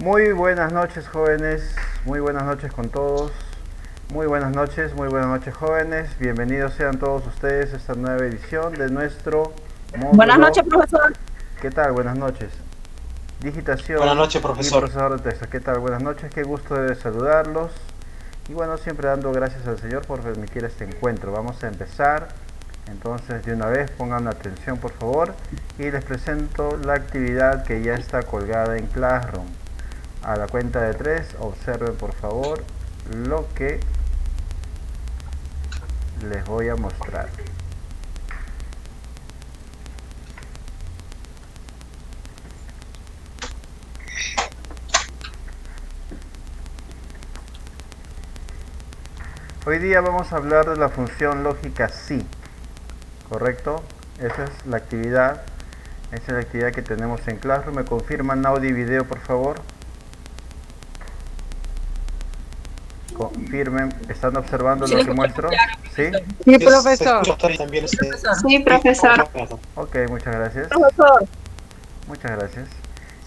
Muy buenas noches, jóvenes, muy buenas noches con todos, muy buenas noches, jóvenes, bienvenidos sean todos ustedes a esta nueva edición de nuestro Buenas módulo. noches, profesor. ¿Qué tal? Buenas noches. Buenas Digitación noches, y profesor. procesador de texto. ¿Qué tal? Buenas noches, qué gusto de saludarlos. Y bueno, siempre dando gracias al Señor por permitir este encuentro. Vamos a empezar. Entonces, de una vez, pongan atención, por favor. Y les presento la actividad que ya está colgada en Classroom. A la cuenta de 3, observen, por favor, lo que les voy a mostrar. Hoy día vamos a hablar de la función lógica sí, ¿correcto? Esa es la actividad. Esa es la actividad que tenemos en Classroom. ¿Me confirman audio y video, por favor? Confirmen. ¿Están observando Sí, lo le que escuchamos muestro? claro, ¿Sí? profesor. Sí, Se profesor. escucha claro y también Sí, profesor. Sí, sí, profesor. claro. Ok, muchas gracias. Profesor. Muchas gracias.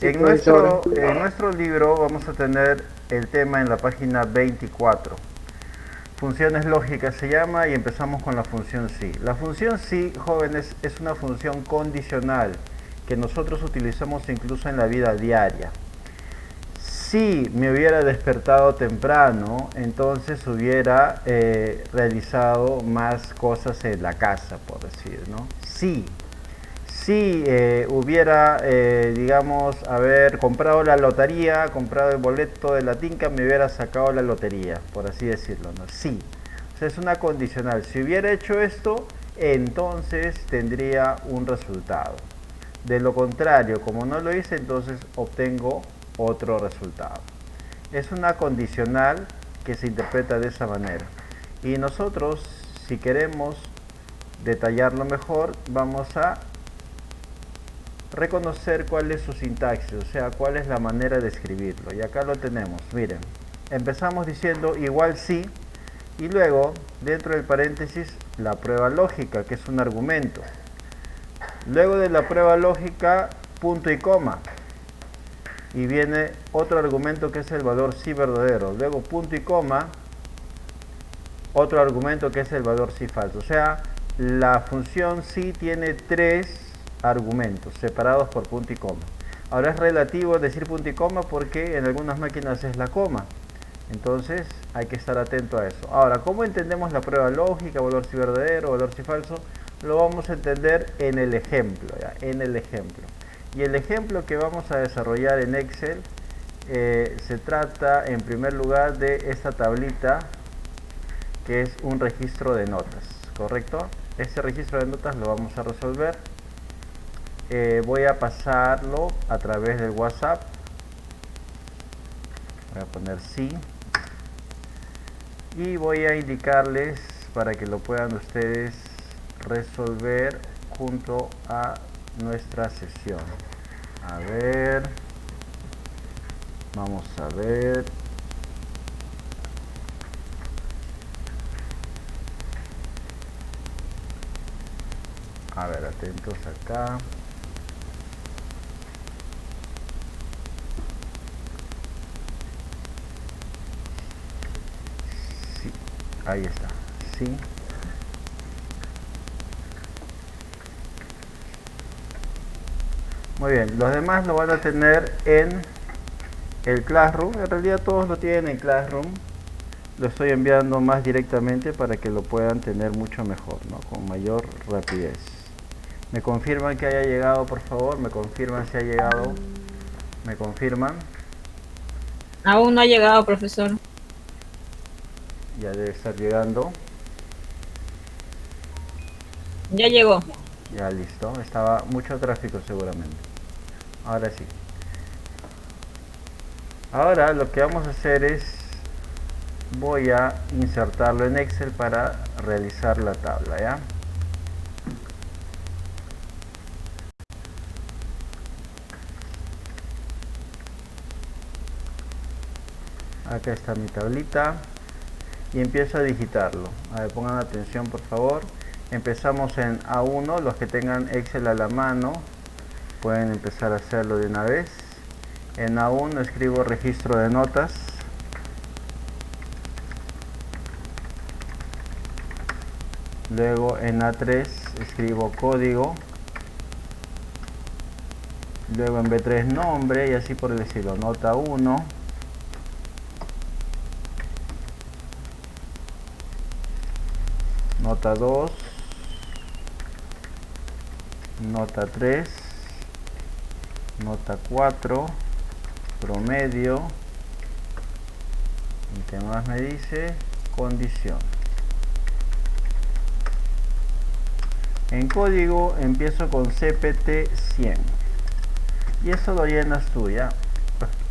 Sí, profesor. En nuestro libro vamos a tener el tema en la página 24. Funciones lógicas se llama y empezamos con la función sí. La función sí, jóvenes, es una función condicional que nosotros utilizamos incluso en la vida diaria. Si me hubiera despertado temprano, entonces hubiera realizado más cosas en la casa, por decir, ¿no? Si hubiera, digamos, haber comprado la lotería, comprado el boleto de la tinca, me hubiera sacado la lotería, por así decirlo, ¿no? Sí. O sea, es una condicional. Si hubiera hecho esto, entonces tendría un resultado. De lo contrario, como no lo hice, entonces obtengo otro resultado. Es una condicional que se interpreta de esa manera. Y nosotros, si queremos detallarlo mejor, vamos a reconocer cuál es su sintaxis, o sea, cuál es la manera de escribirlo. Y acá lo tenemos, miren. Empezamos diciendo igual sí, y luego, dentro del paréntesis, la prueba lógica, que es un argumento. Luego de la prueba lógica, punto y coma. Y viene otro argumento que es el valor sí verdadero. Luego punto y coma, otro argumento que es el valor sí falso. O sea, la función sí tiene tres argumentos separados por punto y coma. Ahora es relativo decir punto y coma porque en algunas máquinas es la coma. Entonces hay que estar atento a eso. Ahora, ¿cómo entendemos la prueba lógica, valor sí verdadero, valor sí falso? Lo vamos a entender en el ejemplo, ¿ya? En el ejemplo. Y el ejemplo que vamos a desarrollar en Excel se trata en primer lugar de esta tablita que es un registro de notas, ¿correcto? Este registro de notas lo vamos a resolver. Voy a pasarlo a través del WhatsApp. Voy a poner sí. Y voy a indicarles para que lo puedan ustedes resolver junto a nuestra sesión. A ver, vamos a ver. A ver, atentos acá. Sí, ahí está. Sí. Muy bien, los demás lo van a tener en el Classroom. En realidad todos lo tienen en Classroom. Lo estoy enviando más directamente para que lo puedan tener mucho mejor, ¿no? Con mayor rapidez. ¿Me confirman que haya llegado, por favor? ¿Me confirman si ha llegado? ¿Me confirman? Aún no ha llegado, profesor. Ya debe estar llegando. Ya llegó. Ya listo. Estaba mucho tráfico seguramente. Ahora sí. Ahora lo que vamos a hacer es, voy a insertarlo en Excel para realizar la tabla, ¿ya? Acá está mi tablita y empiezo a digitarlo. A ver, pongan atención por favor. Empezamos en A1, los que tengan Excel a la mano pueden empezar a hacerlo de una vez. En A1 escribo registro de notas. Luego en A3 escribo código. Luego en B3 nombre y así por el estilo. Nota 1. Nota 2. Nota 3. Nota 4. Promedio. ¿Y qué más me dice? Condición. En código empiezo con CPT 100 y eso lo llenas tú ya.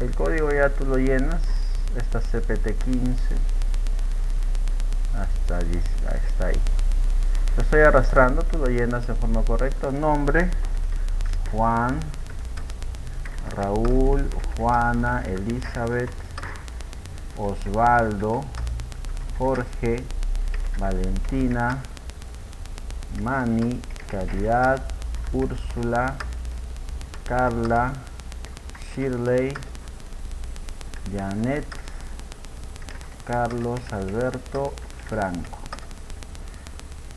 El código ya tú lo llenas. Esta CPT 15 hasta ahí. Lo estoy arrastrando, tú lo llenas de forma correcta. Nombre: Juan, Raúl, Juana, Elizabeth, Osvaldo, Jorge, Valentina, Mani, Caridad, Úrsula, Carla, Shirley, Janet, Carlos, Alberto, Franco.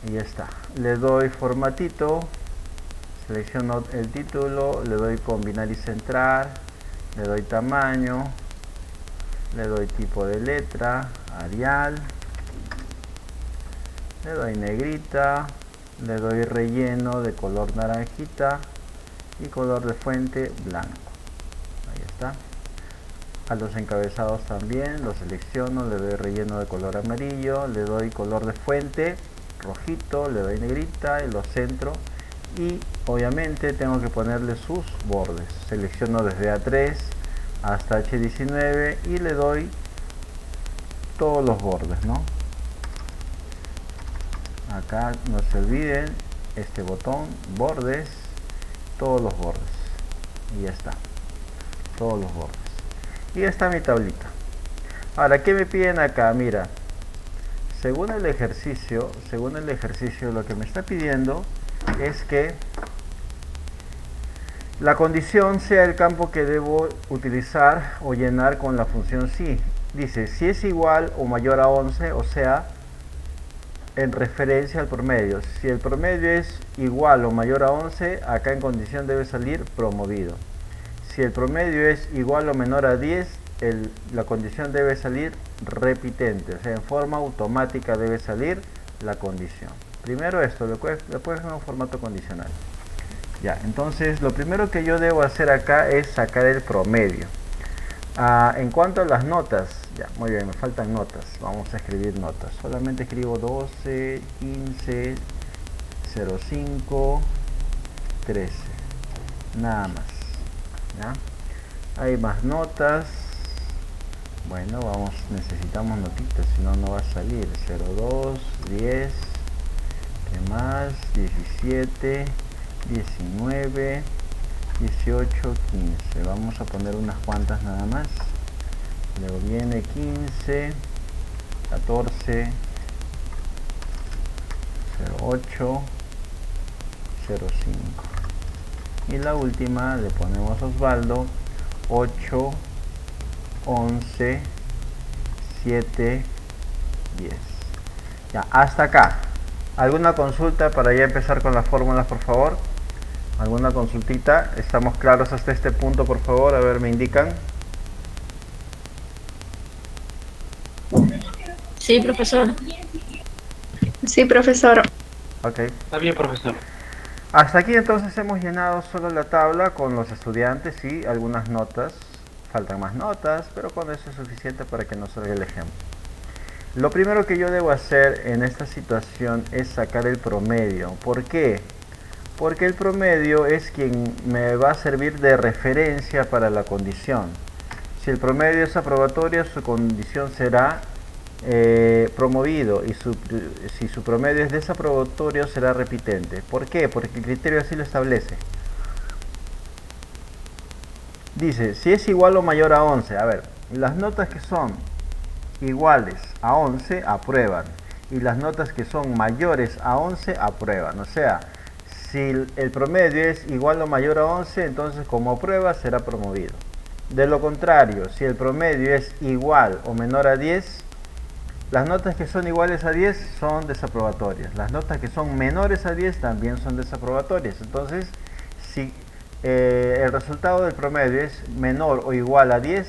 Y ya está. Le doy formatito, selecciono el título, le doy combinar y centrar, le doy tamaño, le doy tipo de letra, Arial, le doy negrita, le doy relleno de color naranjita y color de fuente blanco. Ahí está. A los encabezados también los selecciono, le doy relleno de color amarillo, le doy color de fuente rojito, le doy negrita y los centro, y obviamente tengo que ponerle sus bordes. Selecciono desde A3 hasta H19 y le doy todos los bordes, ¿no? Acá no se olviden este botón, bordes, todos los bordes, y ya está, todos los bordes, y ya está mi tablita. Ahora, ¿qué me piden acá? Mira, según el ejercicio lo que me está pidiendo es que la condición sea el campo que debo utilizar o llenar con la función si. Dice, si es igual o mayor a 11, o sea, en referencia al promedio. Si el promedio es igual o mayor a 11, acá en condición debe salir promovido. Si el promedio es igual o menor a 10, la condición debe salir repitente, o sea, en forma automática debe salir la condición. Primero esto, después en un formato condicional. Ya, entonces lo primero que yo debo hacer acá es sacar el promedio. En cuanto a las notas, ya, muy bien, me faltan notas. Vamos a escribir notas. Solamente escribo 12, 15, 05, 13. Nada más. ¿Ya? Hay más notas. Bueno, necesitamos notitas, si no, no va a salir. 02, 10, ¿qué más? 17, 19, 18, 15. Vamos a poner unas cuantas nada más. Luego viene 15, 14, 08, 05. Y la última le ponemos Osvaldo, 8, 11, 7, 10. Ya, hasta acá. ¿Alguna consulta para ya empezar con las fórmulas, por favor? ¿Alguna consultita? ¿Estamos claros hasta este punto, por favor? A ver, me indican. Sí, profesor. Sí, profesor. Ok. Está bien, profesor. Hasta aquí entonces hemos llenado solo la tabla con los estudiantes y algunas notas. Faltan más notas, pero con eso es suficiente para que nos salga el ejemplo. Lo primero que yo debo hacer en esta situación es sacar el promedio. ¿Por qué? Porque el promedio es quien me va a servir de referencia para la condición. Si el promedio es aprobatorio, su condición será promovido, y si su promedio es desaprobatorio, será repitente. ¿Por qué? Porque el criterio así lo establece. Dice, si es igual o mayor a 11, a ver, las notas que son iguales a 11 aprueban, y las notas que son mayores a 11 aprueban. O sea, si el promedio es igual o mayor a 11, entonces como aprueba será promovido. De lo contrario, si el promedio es igual o menor a 10, las notas que son iguales a 10 son desaprobatorias. Las notas que son menores a 10 también son desaprobatorias. Entonces, si el resultado del promedio es menor o igual a 10,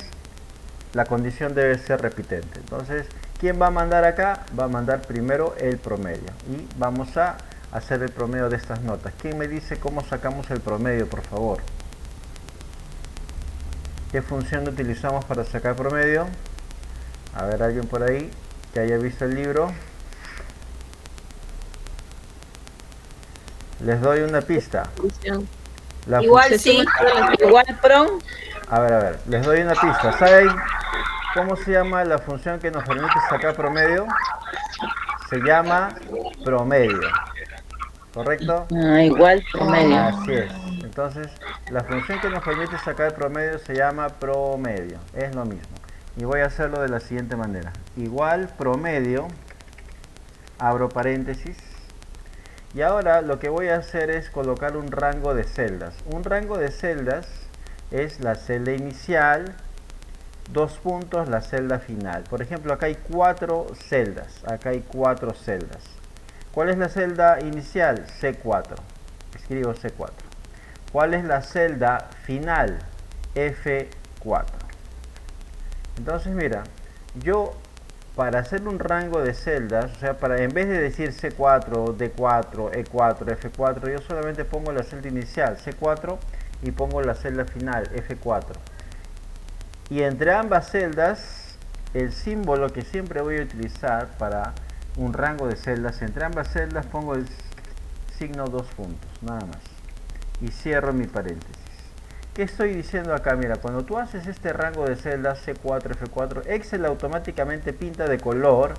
la condición debe ser repitente. Entonces, ¿quién va a mandar acá? Va a mandar primero el promedio. Y vamos a hacer el promedio de estas notas. ¿Quién me dice cómo sacamos el promedio, por favor? ¿Qué función utilizamos para sacar promedio? A ver, alguien por ahí que haya visto el libro. Les doy una pista. Igual sí, igual prom. A ver, les doy una pista. ¿Saben cómo se llama la función que nos permite sacar promedio? Se llama promedio. ¿Correcto? Igual promedio. Así es. Entonces, la función que nos permite sacar el promedio se llama promedio. Es lo mismo. Y voy a hacerlo de la siguiente manera. Igual promedio, abro paréntesis. Y ahora lo que voy a hacer es colocar un rango de celdas. Un rango de celdas es la celda inicial, 2 puntos, la celda final. Por ejemplo, acá hay 4 celdas. Acá hay 4 celdas. ¿Cuál es la celda inicial? C4. Escribo C4. ¿Cuál es la celda final? F4. Entonces, mira, yo para hacer un rango de celdas, o sea, en vez de decir C4, D4, E4, F4, yo solamente pongo la celda inicial, C4, y pongo la celda final, F4. Y entre ambas celdas, el símbolo que siempre voy a utilizar para un rango de celdas, entre ambas celdas pongo el signo 2 puntos, nada más. Y cierro mi paréntesis. ¿Qué estoy diciendo acá? Mira, cuando tú haces este rango de celdas C4, F4, Excel automáticamente pinta de color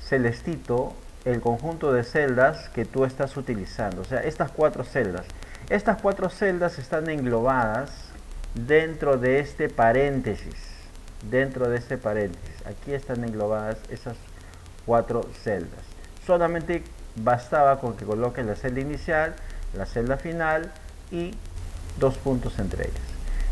celestito el conjunto de celdas que tú estás utilizando. O sea, estas 4 celdas. Estas 4 celdas están englobadas dentro de este paréntesis. Dentro de este paréntesis. Aquí están englobadas esas 4 celdas. Solamente bastaba con que coloques la celda inicial, la celda final y 2 puntos entre ellas.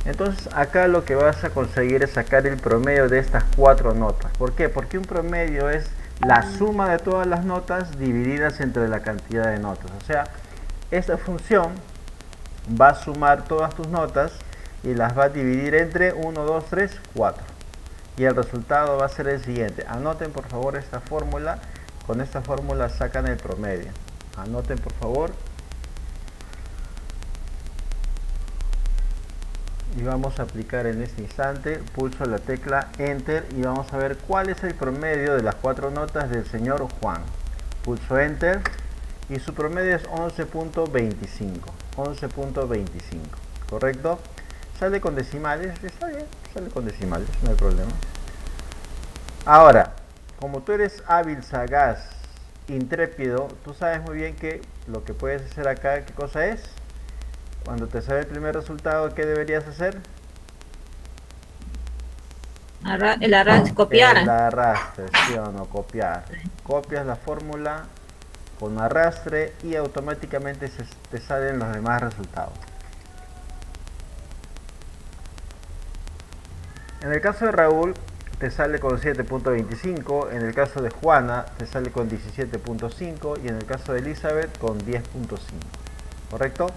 Entonces acá lo que vas a conseguir es sacar el promedio de estas 4 notas. ¿Por qué? Porque un promedio es la suma de todas las notas divididas entre la cantidad de notas. O sea, esta función va a sumar todas tus notas y las va a dividir entre 1, 2, 3, 4. Y el resultado va a ser el siguiente. Anoten por favor esta fórmula. Con esta fórmula sacan el promedio. Anoten por favor. Y vamos a aplicar en este instante, pulso la tecla Enter y vamos a ver cuál es el promedio de las 4 notas del señor Juan. Pulso Enter y su promedio es 11.25. 11.25, ¿correcto? Sale con decimales, está bien, sale con decimales, no hay problema. Ahora, como tú eres hábil, sagaz, intrépido, tú sabes muy bien que lo que puedes hacer acá, ¿qué cosa es? Cuando te sale el primer resultado, ¿qué deberías hacer? El arrastre, copiar. El arrastre, ¿sí o no? Copiar. Copias la fórmula con arrastre y automáticamente te salen los demás resultados. En el caso de Raúl, te sale con 7.25, en el caso de Juana, te sale con 17.5 y en el caso de Elizabeth con 10.5. ¿Correcto?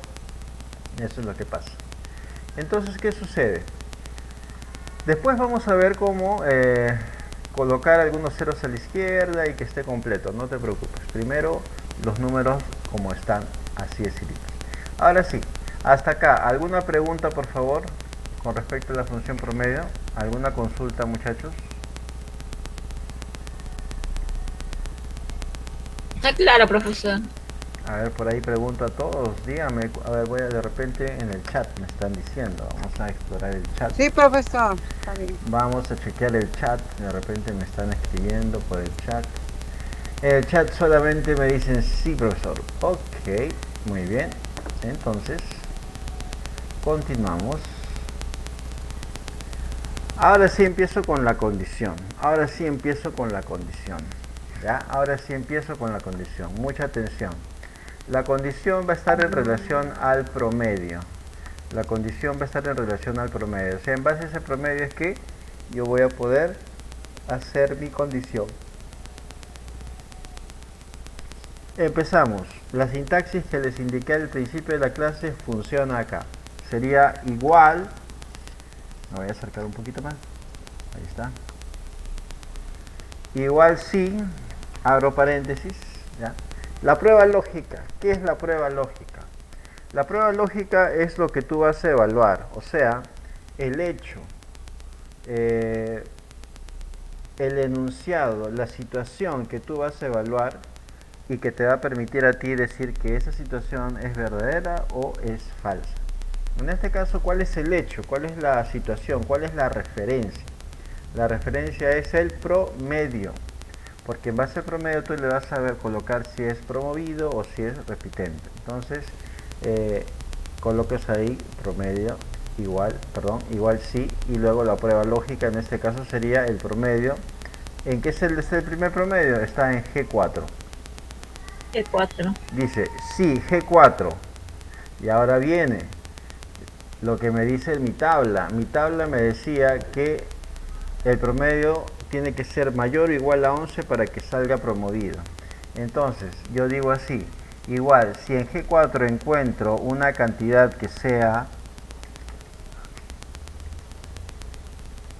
Eso es lo que pasa. Entonces, ¿qué sucede? Después vamos a ver cómo colocar algunos ceros a la izquierda y que esté completo. No te preocupes. Primero, los números como están, así escritos. Ahora sí, hasta acá. ¿Alguna pregunta, por favor, con respecto a la función promedio? ¿Alguna consulta, muchachos? Está claro, profesor. A ver, por ahí pregunto a todos, dígame, a ver, voy a de repente en el chat, me están diciendo, vamos a explorar el chat. Sí, profesor. Está bien. Vamos a chequear el chat, de repente me están escribiendo por el chat. El chat solamente me dicen sí, profesor. Ok, muy bien. Entonces, continuamos. Ahora sí empiezo con la condición. Ahora sí empiezo con la condición. ¿Ya? Ahora sí empiezo con la condición. Mucha atención. La condición va a estar en relación al promedio. la condición va a estar en relación al promedio. O sea, en base a ese promedio es que yo voy a poder hacer mi condición. Empezamos. La sintaxis que les indiqué al principio de la clase funciona acá. Sería igual, me voy a acercar un poquito más, ahí está. Igual si, abro paréntesis, ¿ya? La prueba lógica. ¿Qué es la prueba lógica? La prueba lógica es lo que tú vas a evaluar, o sea, el hecho, el enunciado, la situación que tú vas a evaluar y que te va a permitir a ti decir que esa situación es verdadera o es falsa. En este caso, ¿cuál es el hecho? ¿Cuál es la situación? ¿Cuál es la referencia? La referencia es el promedio, porque en base al promedio tú le vas a colocar si es promovido o si es repitente. Entonces, colocas ahí promedio igual sí, y luego la prueba lógica en este caso sería el promedio. ¿En qué es el primer promedio? Está en G4. G4. Dice, sí, G4. Y ahora viene lo que me dice mi tabla. Mi tabla me decía que el promedio tiene que ser mayor o igual a 11 para que salga promovido. Entonces, yo digo así, igual, si en G4 encuentro una cantidad que sea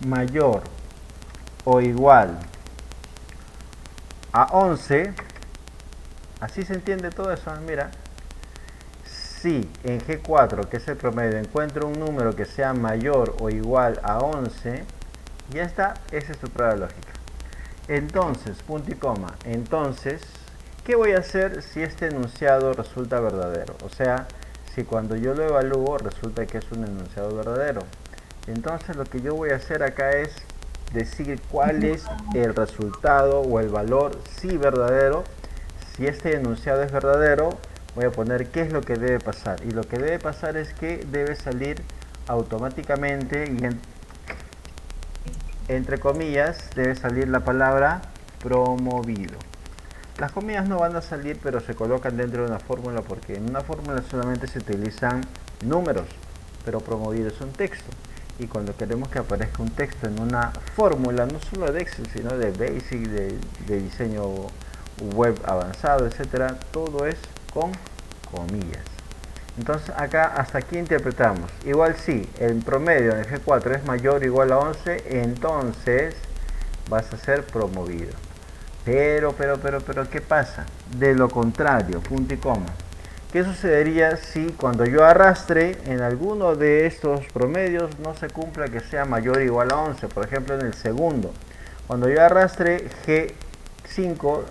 mayor o igual a 11, así se entiende todo eso, mira. Si en G4, que es el promedio, encuentro un número que sea mayor o igual a 11, ya está, esa es tu prueba lógica. Entonces, punto y coma, entonces, ¿qué voy a hacer si este enunciado resulta verdadero? O sea, si cuando yo lo evalúo resulta que es un enunciado verdadero. Entonces lo que yo voy a hacer acá es decir cuál es el resultado o el valor si verdadero. Si este enunciado es verdadero, voy a poner qué es lo que debe pasar. Y lo que debe pasar es que debe salir automáticamente y entre comillas debe salir la palabra promovido. Las comillas no van a salir, pero se colocan dentro de una fórmula porque en una fórmula solamente se utilizan números, pero promovido es un texto. Y cuando queremos que aparezca un texto en una fórmula, no solo de Excel, sino de Basic, de diseño web avanzado, etcétera, todo es con comillas. Entonces acá hasta aquí interpretamos. Igual si el promedio en el G4 es mayor o igual a 11, entonces vas a ser promovido. Pero, ¿qué pasa? De lo contrario, punto y coma. ¿Qué sucedería si cuando yo arrastre en alguno de estos promedios no se cumpla que sea mayor o igual a 11? Por ejemplo, en el segundo. Cuando yo arrastre G5,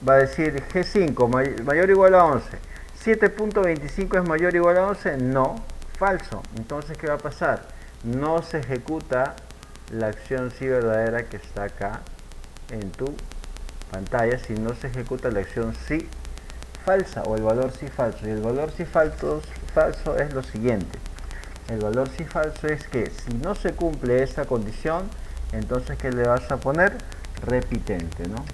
va a decir G5 mayor o igual a 11. 7.25 es mayor o igual a 11. No, falso. Entonces, ¿qué va a pasar? No se ejecuta la acción sí verdadera que está acá en tu pantalla, si no se ejecuta la acción sí falsa o el valor sí falso. Y el valor sí falso es lo siguiente. El valor sí falso es que si no se cumple esa condición, entonces ¿qué le vas a poner? Repitente, ¿no?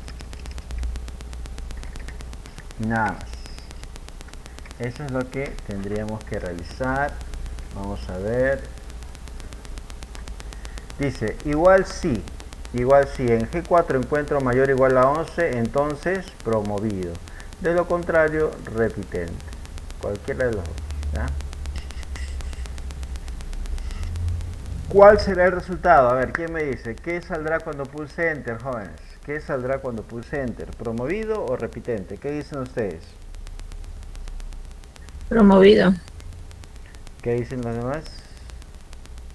Y nada más. Eso es lo que tendríamos que realizar. Vamos a ver. Dice, igual si en G4 encuentro mayor o igual a 11, entonces promovido. De lo contrario, repitente. Cualquiera de los dos, ¿ya? ¿Cuál será el resultado? A ver, ¿quién me dice? ¿Qué saldrá cuando pulse Enter, jóvenes? ¿Qué saldrá cuando pulse Enter? ¿Promovido o repitente? ¿Qué dicen ustedes? Promovido. ¿Qué dicen los demás?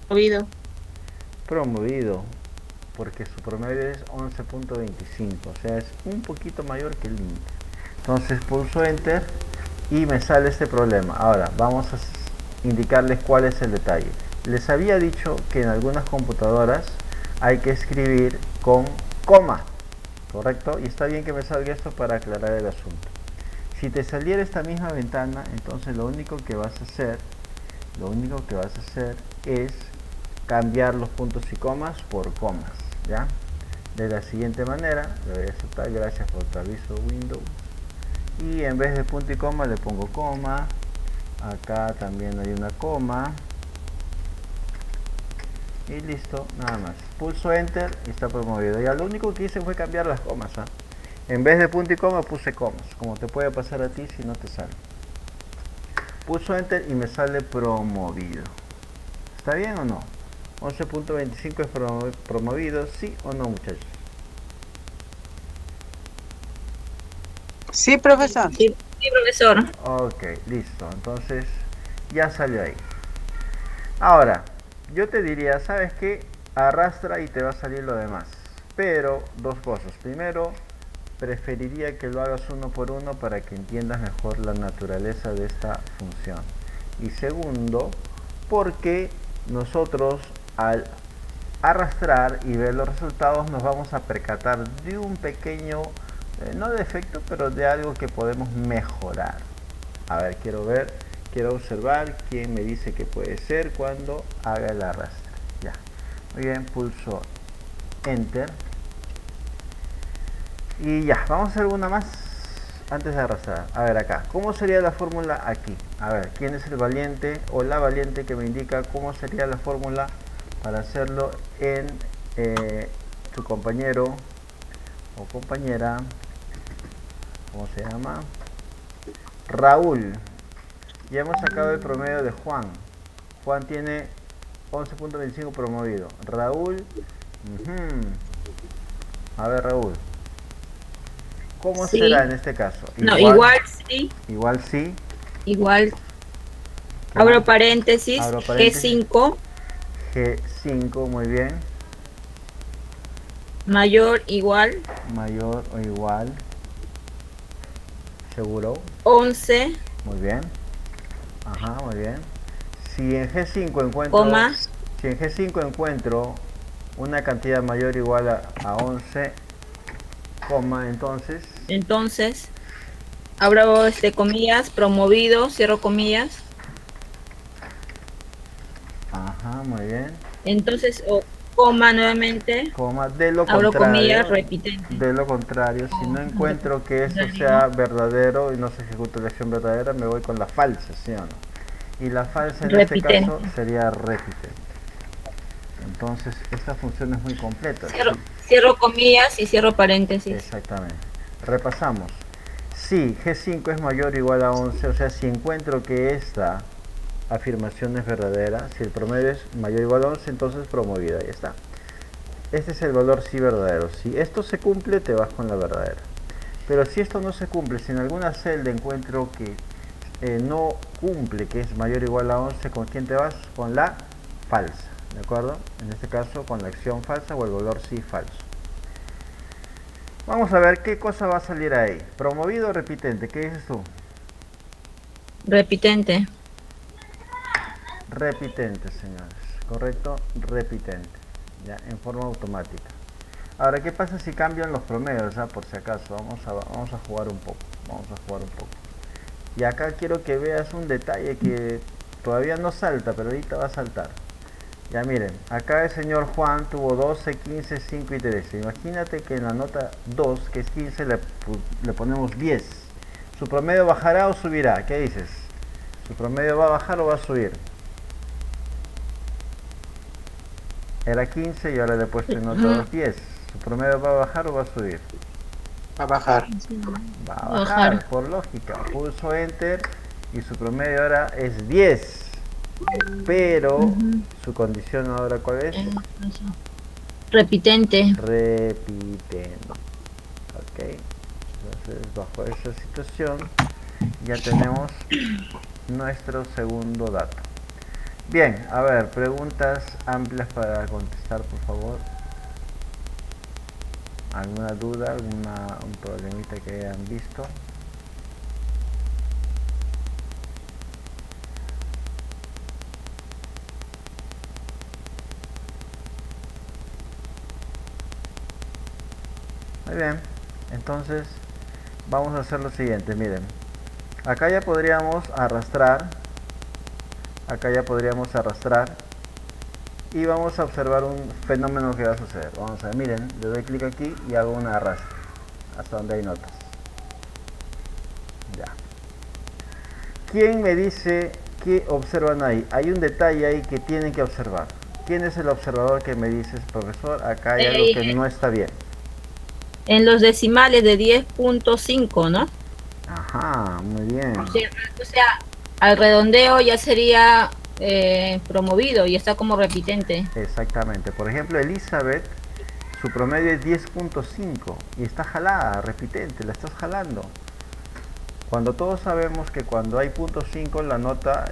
Promovido. Promovido, porque su promedio es 11.25, o sea, es un poquito mayor que el límite. Entonces pulso Enter y me sale este problema. Ahora, vamos a indicarles cuál es el detalle. Les había dicho que en algunas computadoras hay que escribir con coma, ¿correcto? Y está bien que me salga esto para aclarar el asunto. Si te saliera esta misma ventana, entonces lo único que vas a hacer es cambiar los puntos y comas por comas, ¿ya? De la siguiente manera, le voy a aceptar, gracias por tu aviso Windows, y en vez de punto y coma le pongo coma, acá también hay una coma, y listo, nada más. Pulso enter y está promovido. Ya lo único que hice fue cambiar las comas, ¿ah? En vez de punto y coma puse comas, como te puede pasar a ti si no te sale. Pulso enter y me sale promovido. ¿Está bien o no? 11.25 es promovido, ¿sí o no, muchachos? Sí, profesor. Sí, sí, profesor. Ok, listo. Entonces ya salió ahí. Ahora, yo te diría, ¿sabes qué? Arrastra y te va a salir lo demás. Pero, dos cosas. Primero, preferiría que lo hagas uno por uno para que entiendas mejor la naturaleza de esta función. Y segundo, porque nosotros al arrastrar y ver los resultados nos vamos a percatar de un pequeño, no defecto, pero de algo que podemos mejorar. A ver, quiero observar quién me dice que puede ser cuando haga el arrastre. Ya, muy bien, pulso enter y ya, vamos a hacer una más antes de arrastrar. A ver acá, ¿cómo sería la fórmula aquí? A ver, ¿quién es el valiente o la valiente que me indica cómo sería la fórmula para hacerlo en tu compañero o compañera? ¿Cómo se llama? Raúl. Ya hemos sacado el promedio de Juan. Juan tiene 11.25 promovido. Raúl. A ver, Raúl. ¿Cómo Sí. será en este caso? No, igual sí. Igual sí. Igual. ¿Qué Abro más? paréntesis. Abro paréntesis. G5 G5, muy bien. mayor igual. Mayor o igual. Seguro. 11, Muy bien. Ajá, muy bien. Si en G5 encuentro. coma. Si en G5 encuentro una cantidad mayor o igual a 11, coma, Entonces, abro comillas, promovido, cierro comillas. Ajá, muy bien. Entonces, o coma nuevamente, Coma, de lo abro contrario, comillas, repitente. de lo contrario, si no de lo encuentro que eso contrario. sea verdadero y no se ejecute la acción verdadera, me voy con la falsa, ¿sí o no? Y la falsa en este Repitente. caso sería repitente. Entonces, esta función es muy completa. Cierro comillas y cierro paréntesis. Exactamente. Repasamos. Si G5 es mayor o igual a 11, o sea, si encuentro que esta afirmación es verdadera, si el promedio es mayor o igual a 11, entonces promovida, ahí está. Este es el valor sí verdadero. Si esto se cumple, te vas con la verdadera. Pero si esto no se cumple, si en alguna celda encuentro que no cumple, que es mayor o igual a 11, ¿con quién te vas? Con la falsa, ¿de acuerdo? En este caso, con la acción falsa o el valor sí falso. Vamos a ver qué cosa va a salir ahí. Promovido o repitente, ¿qué dices tú? Repitente. Repitente, señores. ¿Correcto? Repitente. Ya, en forma automática. Ahora, ¿qué pasa si cambian los promedios? Por si acaso, vamos a jugar un poco. Vamos a jugar un poco. Y acá quiero que veas un detalle que todavía no salta, pero ahorita va a saltar. Ya miren, acá el señor Juan tuvo 12, 15, 5 y 13. Imagínate que en la nota 2, que es 15, le ponemos 10. ¿Su promedio bajará o subirá? ¿Qué dices? ¿Su promedio va a bajar o va a subir? Era 15 y ahora le he puesto en nota 10. ¿Su promedio va a bajar o va a subir? Va a bajar. Va a bajar, por lógica. Pulso enter y su promedio ahora es 10. Pero su condición ahora, ¿cuál es? Repitente. Repitente. Ok. Entonces, bajo esa situación ya tenemos nuestro segundo dato. Bien, a ver, preguntas amplias para contestar, por favor. ¿Alguna duda, un problemita que hayan visto? Muy bien, entonces vamos a hacer lo siguiente, miren. Acá ya podríamos arrastrar. Y vamos a observar un fenómeno que va a suceder. Vamos a ver, miren, le doy clic aquí y hago una arrastre hasta donde hay notas. Ya. ¿Quién me dice qué observan ahí? Hay un detalle ahí que tienen que observar. ¿Quién es el observador que me dices, profesor? Acá hay algo que no está bien. En los decimales de 10.5, ¿no? Ajá, muy bien. O sea, al redondeo ya sería promovido y está como repitente. Exactamente. Por ejemplo, Elizabeth, su promedio es 10.5 y está jalada, repitente, la estás jalando. Cuando todos sabemos que cuando hay .5 la nota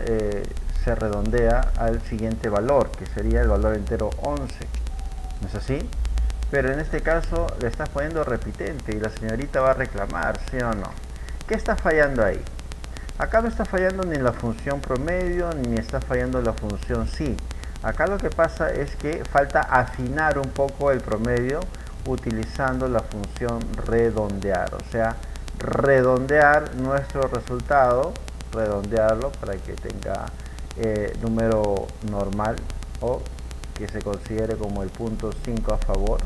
se redondea al siguiente valor, que sería el valor entero 11. ¿No es así? Pero en este caso le estás poniendo repitente y la señorita va a reclamar, ¿sí o no? ¿Qué está fallando ahí? Acá no está fallando ni la función promedio, ni está fallando la función sí. Acá lo que pasa es que falta afinar un poco el promedio utilizando la función redondear. O sea, redondear nuestro resultado, redondearlo para que tenga número normal o que se considere como el punto 5 a favor.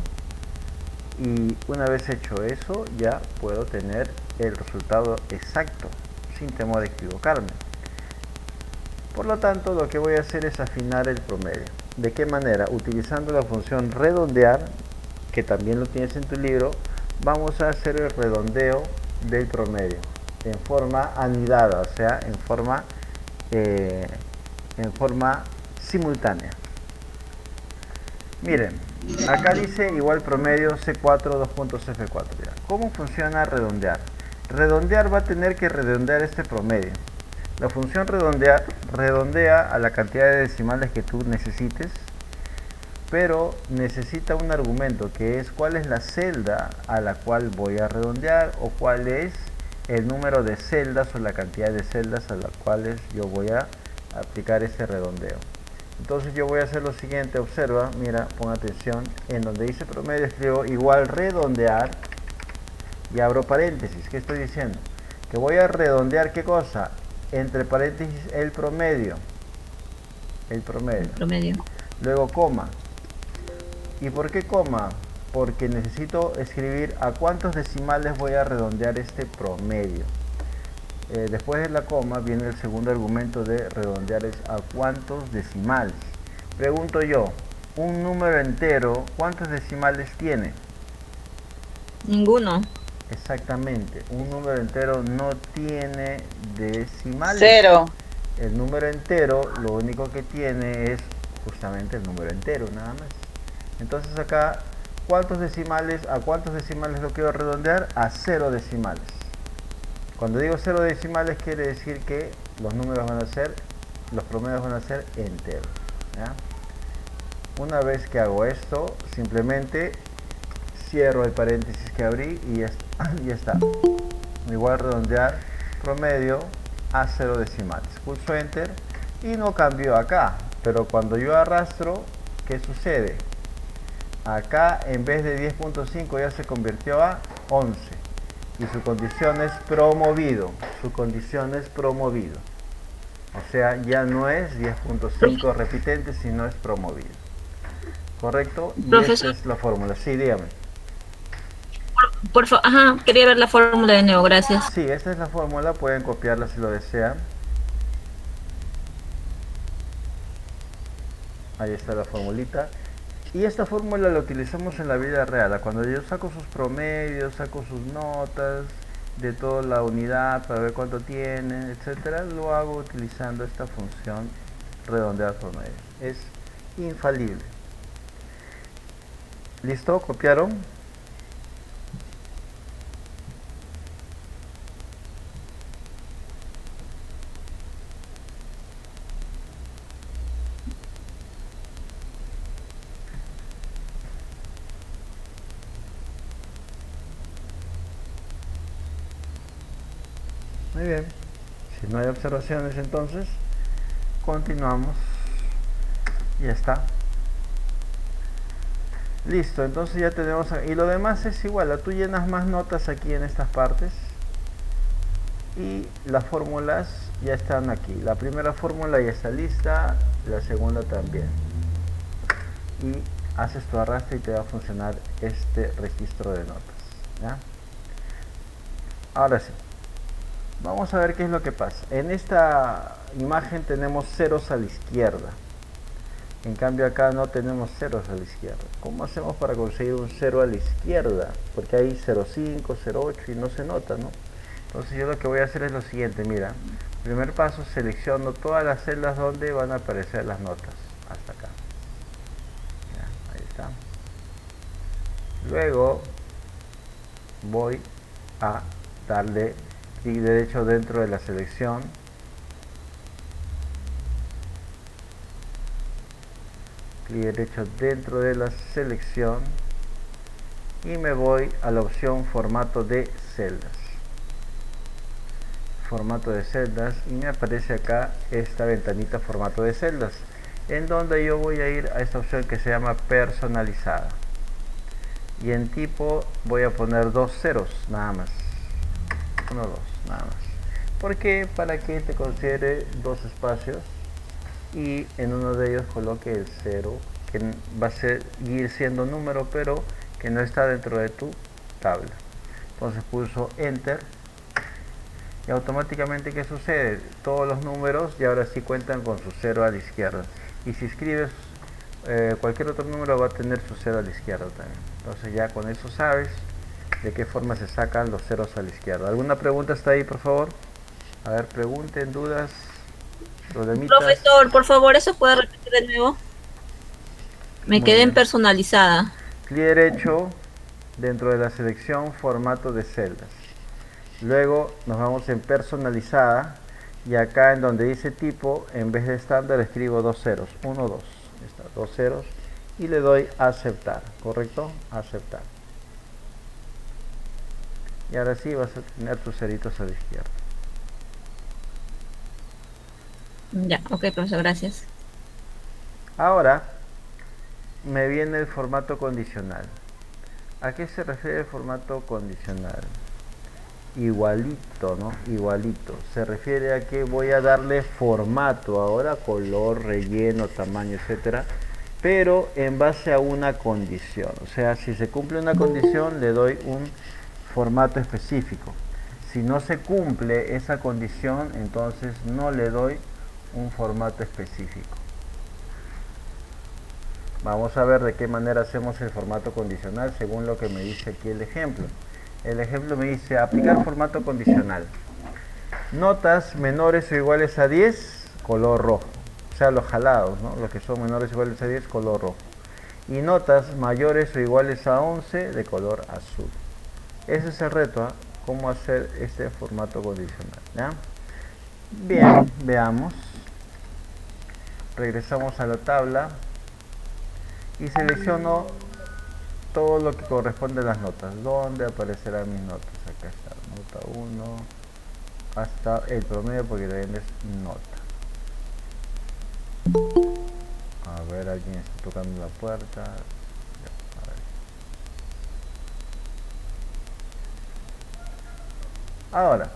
Y una vez hecho eso, ya puedo tener el resultado exacto sin temor a equivocarme. Por lo tanto, lo que voy a hacer es afinar el promedio. ¿De qué manera? Utilizando la función redondear, que también lo tienes en tu libro, vamos a hacer el redondeo del promedio en forma anidada, o sea, en forma simultánea. Miren, acá dice igual promedio C4 2.F4. ¿Cómo funciona redondear? Redondear va a tener que redondear este promedio. La función redondear redondea a la cantidad de decimales que tú necesites, pero necesita un argumento que es cuál es la celda a la cual voy a redondear o cuál es el número de celdas o la cantidad de celdas a las cuales yo voy a aplicar ese redondeo. Entonces yo voy a hacer lo siguiente, observa, mira, pon atención, en donde dice promedio escribo igual redondear y abro paréntesis. ¿Qué estoy diciendo? Que voy a redondear, ¿qué cosa? Entre paréntesis el promedio. El promedio. Luego coma. ¿Y por qué coma? Porque necesito escribir a cuántos decimales voy a redondear este promedio. Después de la coma viene el segundo argumento de redondear, es a cuántos decimales. Pregunto yo, un número entero, ¿cuántos decimales tiene? Ninguno. Exactamente, un número entero no tiene decimales. 0. El número entero lo único que tiene es justamente el número entero, nada más. Entonces acá, ¿cuántos decimales? ¿A cuántos decimales lo quiero redondear? A 0 decimales. Cuando digo 0 decimales quiere decir que los números van a ser, los promedios van a ser enteros, ¿ya? Una vez que hago esto, simplemente cierro el paréntesis que abrí y ya está. Igual redondear promedio a 0 decimales. Pulso enter y no cambió acá, pero cuando yo arrastro, ¿qué sucede? Acá en vez de 10.5 ya se convirtió a 11 y su condición es promovido. Su condición es promovido. O sea, ya no es 10.5 repitente, sino es promovido. ¿Correcto? Y Profesor, esta es la fórmula. Sí, dígame. por favor, ajá, quería ver la fórmula de nuevo, gracias. Sí, esta es la fórmula. Pueden copiarla si lo desean. Ahí está la formulita. Y esta fórmula la utilizamos en la vida real. Cuando yo saco sus promedios, saco sus notas de toda la unidad para ver cuánto tiene, etcétera, lo hago utilizando esta función redondear promedio. Es infalible. ¿Listo? ¿Copiaron? Muy bien. Si no hay observaciones, entonces continuamos. Ya está. Listo, entonces ya tenemos, y lo demás es igual, tú llenas más notas aquí en estas partes y las fórmulas ya están aquí. La primera fórmula ya está lista, la segunda también. Y haces tu arrastre y te va a funcionar este registro de notas, ¿ya? Ahora sí, vamos a ver qué es lo que pasa. En esta imagen tenemos ceros a la izquierda. En cambio acá no tenemos ceros a la izquierda. ¿Cómo hacemos para conseguir un 0 a la izquierda? Porque hay 0,5, 0,8 y no se nota, ¿no? Entonces yo lo que voy a hacer es lo siguiente, mira. Primer paso, selecciono todas las celdas donde van a aparecer las notas. Hasta acá. Ya, ahí está. Luego voy a darle clic derecho dentro de la selección. Clic derecho dentro de la selección. Y me voy a la opción formato de celdas. Formato de celdas y me aparece acá esta ventanita formato de celdas, en donde yo voy a ir a esta opción que se llama personalizada, y en tipo voy a poner 2 ceros nada más, 1, 2 nada más. ¿Por qué? Para que te considere 2 espacios y en uno de ellos coloque el 0, que va a seguir siendo número pero que no está dentro de tu tabla. Entonces pulso enter y automáticamente, ¿qué sucede? Todos los números y ahora sí cuentan con su 0 a la izquierda, y si escribes cualquier otro número va a tener su 0 a la izquierda también. Entonces ya con eso sabes de qué forma se sacan los ceros a la izquierda. ¿Alguna pregunta hasta ahí, por favor? A ver, pregunten, dudas, problemitas. Profesor, por favor, ¿eso puede repetir de nuevo? Me Muy quedé en bien. personalizada. Clic derecho dentro de la selección formato de celdas. Luego nos vamos en personalizada y acá en donde dice tipo, en vez de estándar escribo 2 ceros, 1, 2, está, 2 ceros, y le doy aceptar, ¿correcto? Aceptar. Y ahora sí vas a tener tus ceritos a la izquierda. Ya, ok, profesor, gracias. Ahora me viene el formato condicional. ¿A qué se refiere el formato condicional? Igualito, ¿no? Igualito. Se refiere a que voy a darle formato ahora, color, relleno, tamaño, etcétera, pero en base a una condición. O sea, si se cumple una condición, le doy un formato específico. Si no se cumple esa condición, entonces no le doy un formato específico. Vamos a ver de qué manera hacemos el formato condicional según lo que me dice aquí el ejemplo. El ejemplo me dice aplicar formato condicional. Notas menores o iguales a 10, color rojo. O sea, los jalados, ¿no? Los que son menores o iguales a 10, color rojo. Y notas mayores o iguales a 11, de color azul. Ese es el reto, ¿eh? Cómo hacer este formato condicional, ¿ya? Bien, veamos. Regresamos a la tabla y selecciono todo lo que corresponde a las notas. ¿Dónde aparecerán mis notas? Acá está, nota 1 hasta el promedio, porque también es nota. A ver, alguien está tocando la puerta. A ver. Ahora,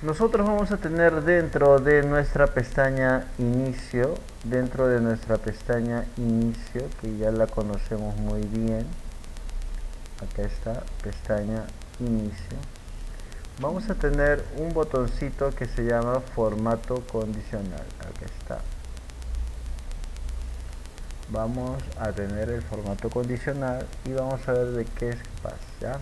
nosotros vamos a tener dentro de nuestra pestaña inicio, que ya la conocemos muy bien, acá está, pestaña inicio, vamos a tener un botoncito que se llama formato condicional, acá está. Vamos a tener el formato condicional y vamos a ver de qué es capaz, ¿ya?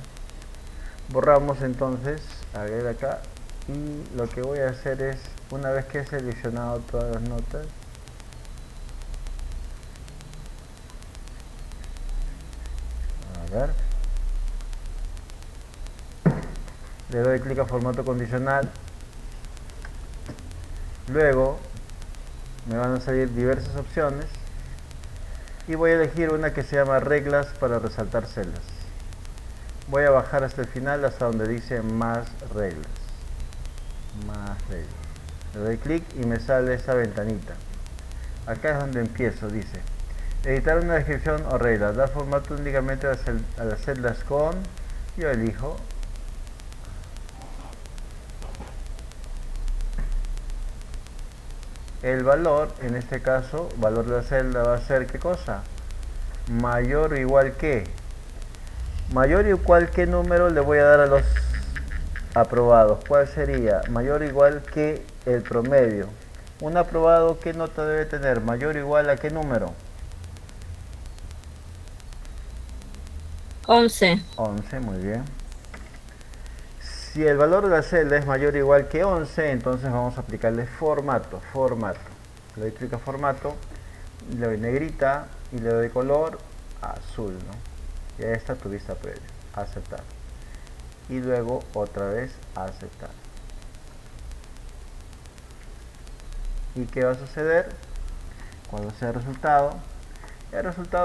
Borramos entonces, a ver acá, y lo que voy a hacer es, una vez que he seleccionado todas las notas, a ver, le doy clic a formato condicional, luego me van a salir diversas opciones y voy a elegir una que se llama reglas para resaltar celdas. Voy a bajar hasta el final, hasta donde dice más reglas. Le doy clic y me sale esa ventanita. Acá es donde empiezo, dice editar una descripción o regla, dar formato únicamente a las celdas con, yo elijo el valor, en este caso valor de la celda va a ser ¿qué cosa? Mayor o igual que, mayor o igual que número le voy a dar a los aprobados. ¿Cuál sería? Mayor o igual que el promedio. Un aprobado, ¿qué nota debe tener? ¿Mayor o igual a qué número? 11. 11, muy bien. Si el valor de la celda es mayor o igual que 11, entonces vamos a aplicarle formato. Le doy clic a formato, le doy negrita y le doy color azul, ¿no? Y ahí está tu vista previa. Aceptar. Y luego otra vez aceptar. ¿Y qué va a suceder? Cuando sea el resultado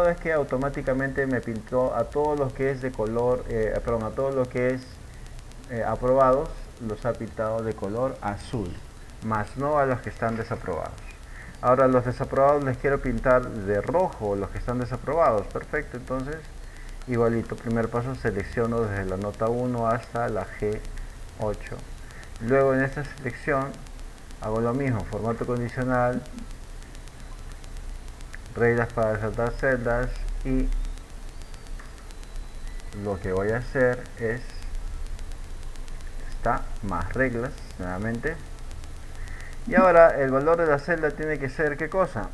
es que automáticamente me pintó a todo lo que es de color, perdón, a todo lo que es aprobados, los ha pintado de color azul, más no a los que están desaprobados. Ahora los desaprobados les quiero pintar de rojo, los que están desaprobados. Perfecto, entonces igualito, primer paso, selecciono desde la nota 1 hasta la G8. Luego en esta selección hago lo mismo, formato condicional, reglas para resaltar celdas, y lo que voy a hacer es más reglas nuevamente. Y ahora el valor de la celda tiene que ser, ¿qué cosa?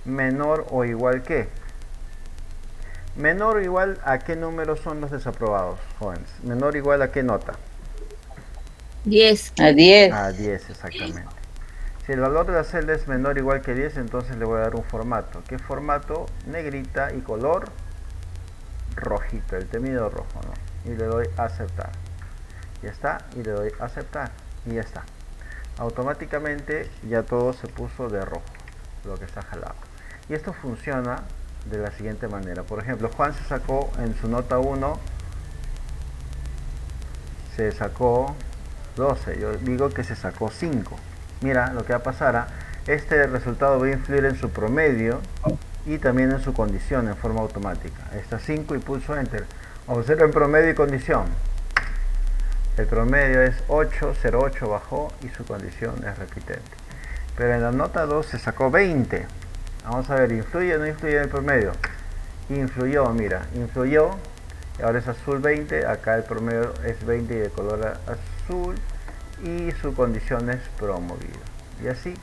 Menor o igual que. Menor o igual a qué número son los desaprobados, jóvenes. Menor o igual a qué nota. 10. A 10. A 10, exactamente. Si el valor de la celda es menor o igual que 10, entonces le voy a dar un formato. ¿Qué formato? Negrita y color rojito, el temido rojo, ¿no? Y le doy a aceptar. Ya está, y le doy a aceptar. Y ya está. Automáticamente ya todo se puso de rojo, lo que está jalado. Y esto funciona de la siguiente manera. Por ejemplo, Juan se sacó en su nota 1, se sacó 12. Yo digo que se sacó 5. Mira lo que va a pasar. Este resultado va a influir en su promedio y también en su condición en forma automática. Está 5 y pulso enter. Observa en promedio y condición. El promedio es 8, 0,8 bajó y su condición es repitente. Pero en la nota 2 se sacó 20. Vamos a ver, ¿influye o no influye en el promedio? Influyó, mira, influyó. Ahora es azul 20, acá el promedio es 20 y de color azul. Y su condición es promovido. Y así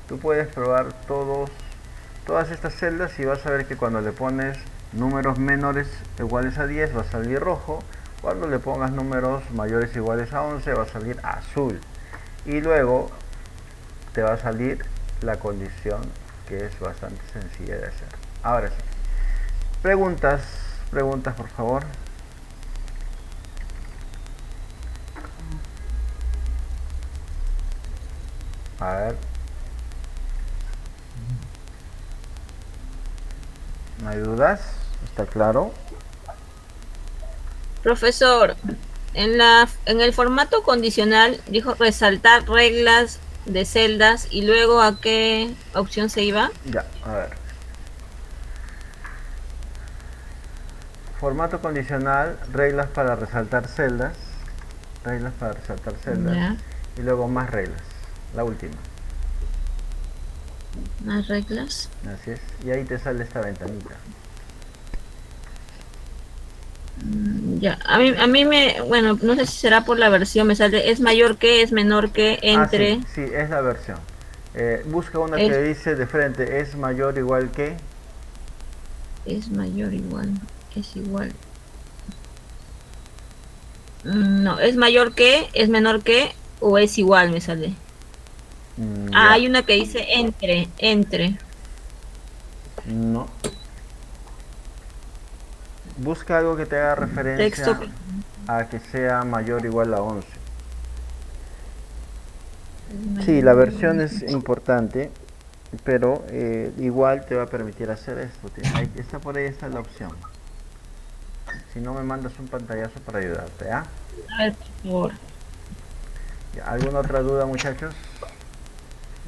tú puedes probar todas estas celdas y vas a ver que cuando le pones números menores iguales a 10 va a salir rojo. Cuando le pongas números mayores iguales a 11 va a salir azul. Y luego te va a salir la condición, que es bastante sencilla de hacer. Ahora sí. Preguntas por favor. A ver. ¿No hay dudas? ¿Está claro? Profesor, en el formato condicional dijo resaltar reglas de celdas y luego ¿a qué opción se iba? Ya, a ver. Formato condicional, reglas para resaltar celdas. Reglas para resaltar celdas. Ya. Y luego más reglas. La última. Más reglas. Así es. Y ahí te sale esta ventanita. Ya, a mí bueno, no sé si será por la versión, me sale, es mayor que, es menor que, entre. Sí, es la versión. Busca una que dice de frente, es mayor o igual que. Es mayor igual, es igual. No, es mayor que, es menor que, o es igual, me sale. Hay una que dice entre. No. Busca algo que te haga referencia a que sea mayor o igual a 11. Sí, la versión es importante, pero igual te va a permitir hacer esto. Está por ahí, está la opción. Si no, me mandas un pantallazo para ayudarte, ¿ah? A ver, por favor. ¿Alguna otra duda, muchachos?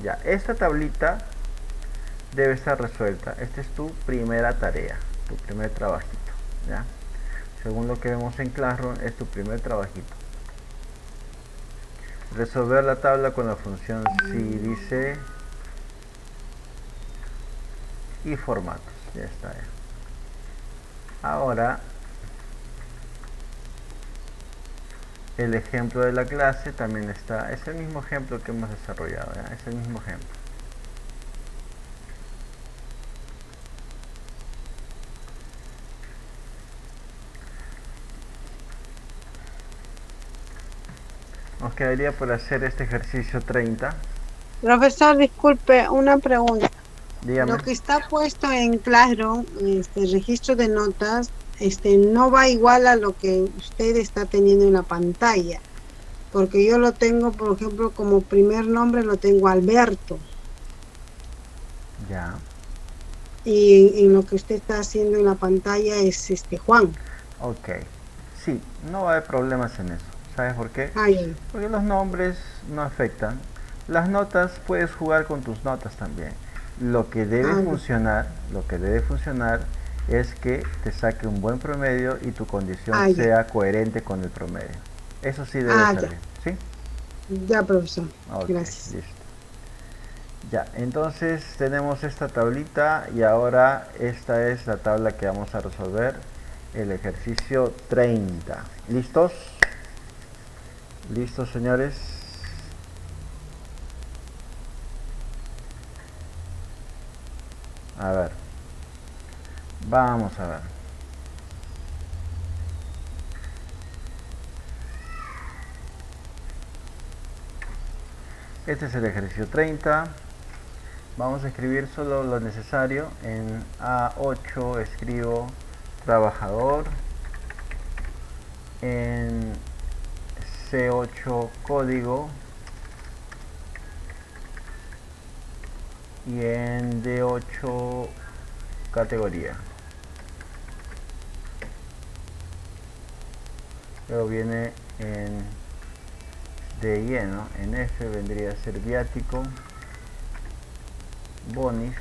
Ya, esta tablita debe estar resuelta. Esta es tu primera tarea, tu primer trabajito. ¿Ya? Según lo que vemos en Classroom, es tu primer trabajito. Resolver la tabla con la función si dice y formatos. Ya está. Ahora el ejemplo de la clase también está, es el mismo ejemplo que hemos desarrollado, ¿ya? Es el mismo ejemplo. Nos quedaría por hacer este ejercicio 30. Profesor, disculpe, una pregunta. Dígame. Lo que está puesto en Classroom, registro de notas, no va igual a lo que usted está teniendo en la pantalla. Porque yo lo tengo, por ejemplo, como primer nombre lo tengo Alberto. Ya. Y en lo que usted está haciendo en la pantalla es Juan. Ok. Sí, no va a haber problemas en eso. ¿Sabes por qué? Ah, ya. Porque los nombres no afectan. Las notas, puedes jugar con tus notas también. Lo que debe funcionar es que te saque un buen promedio y tu condición sea coherente con el promedio. Eso sí debe salir, ¿sí? Ya, profesor. Okay, gracias. Listo. Ya, entonces tenemos esta tablita y ahora esta es la tabla que vamos a resolver, el ejercicio 30. ¿Listos? ¿Listos, señores? A ver. Vamos a ver. Este es el ejercicio 30. Vamos a escribir solo lo necesario. En A8 escribo trabajador. En C8 código. Y en D8 categoría. Luego viene en D y E, ¿no? En F vendría a ser viático, bonus,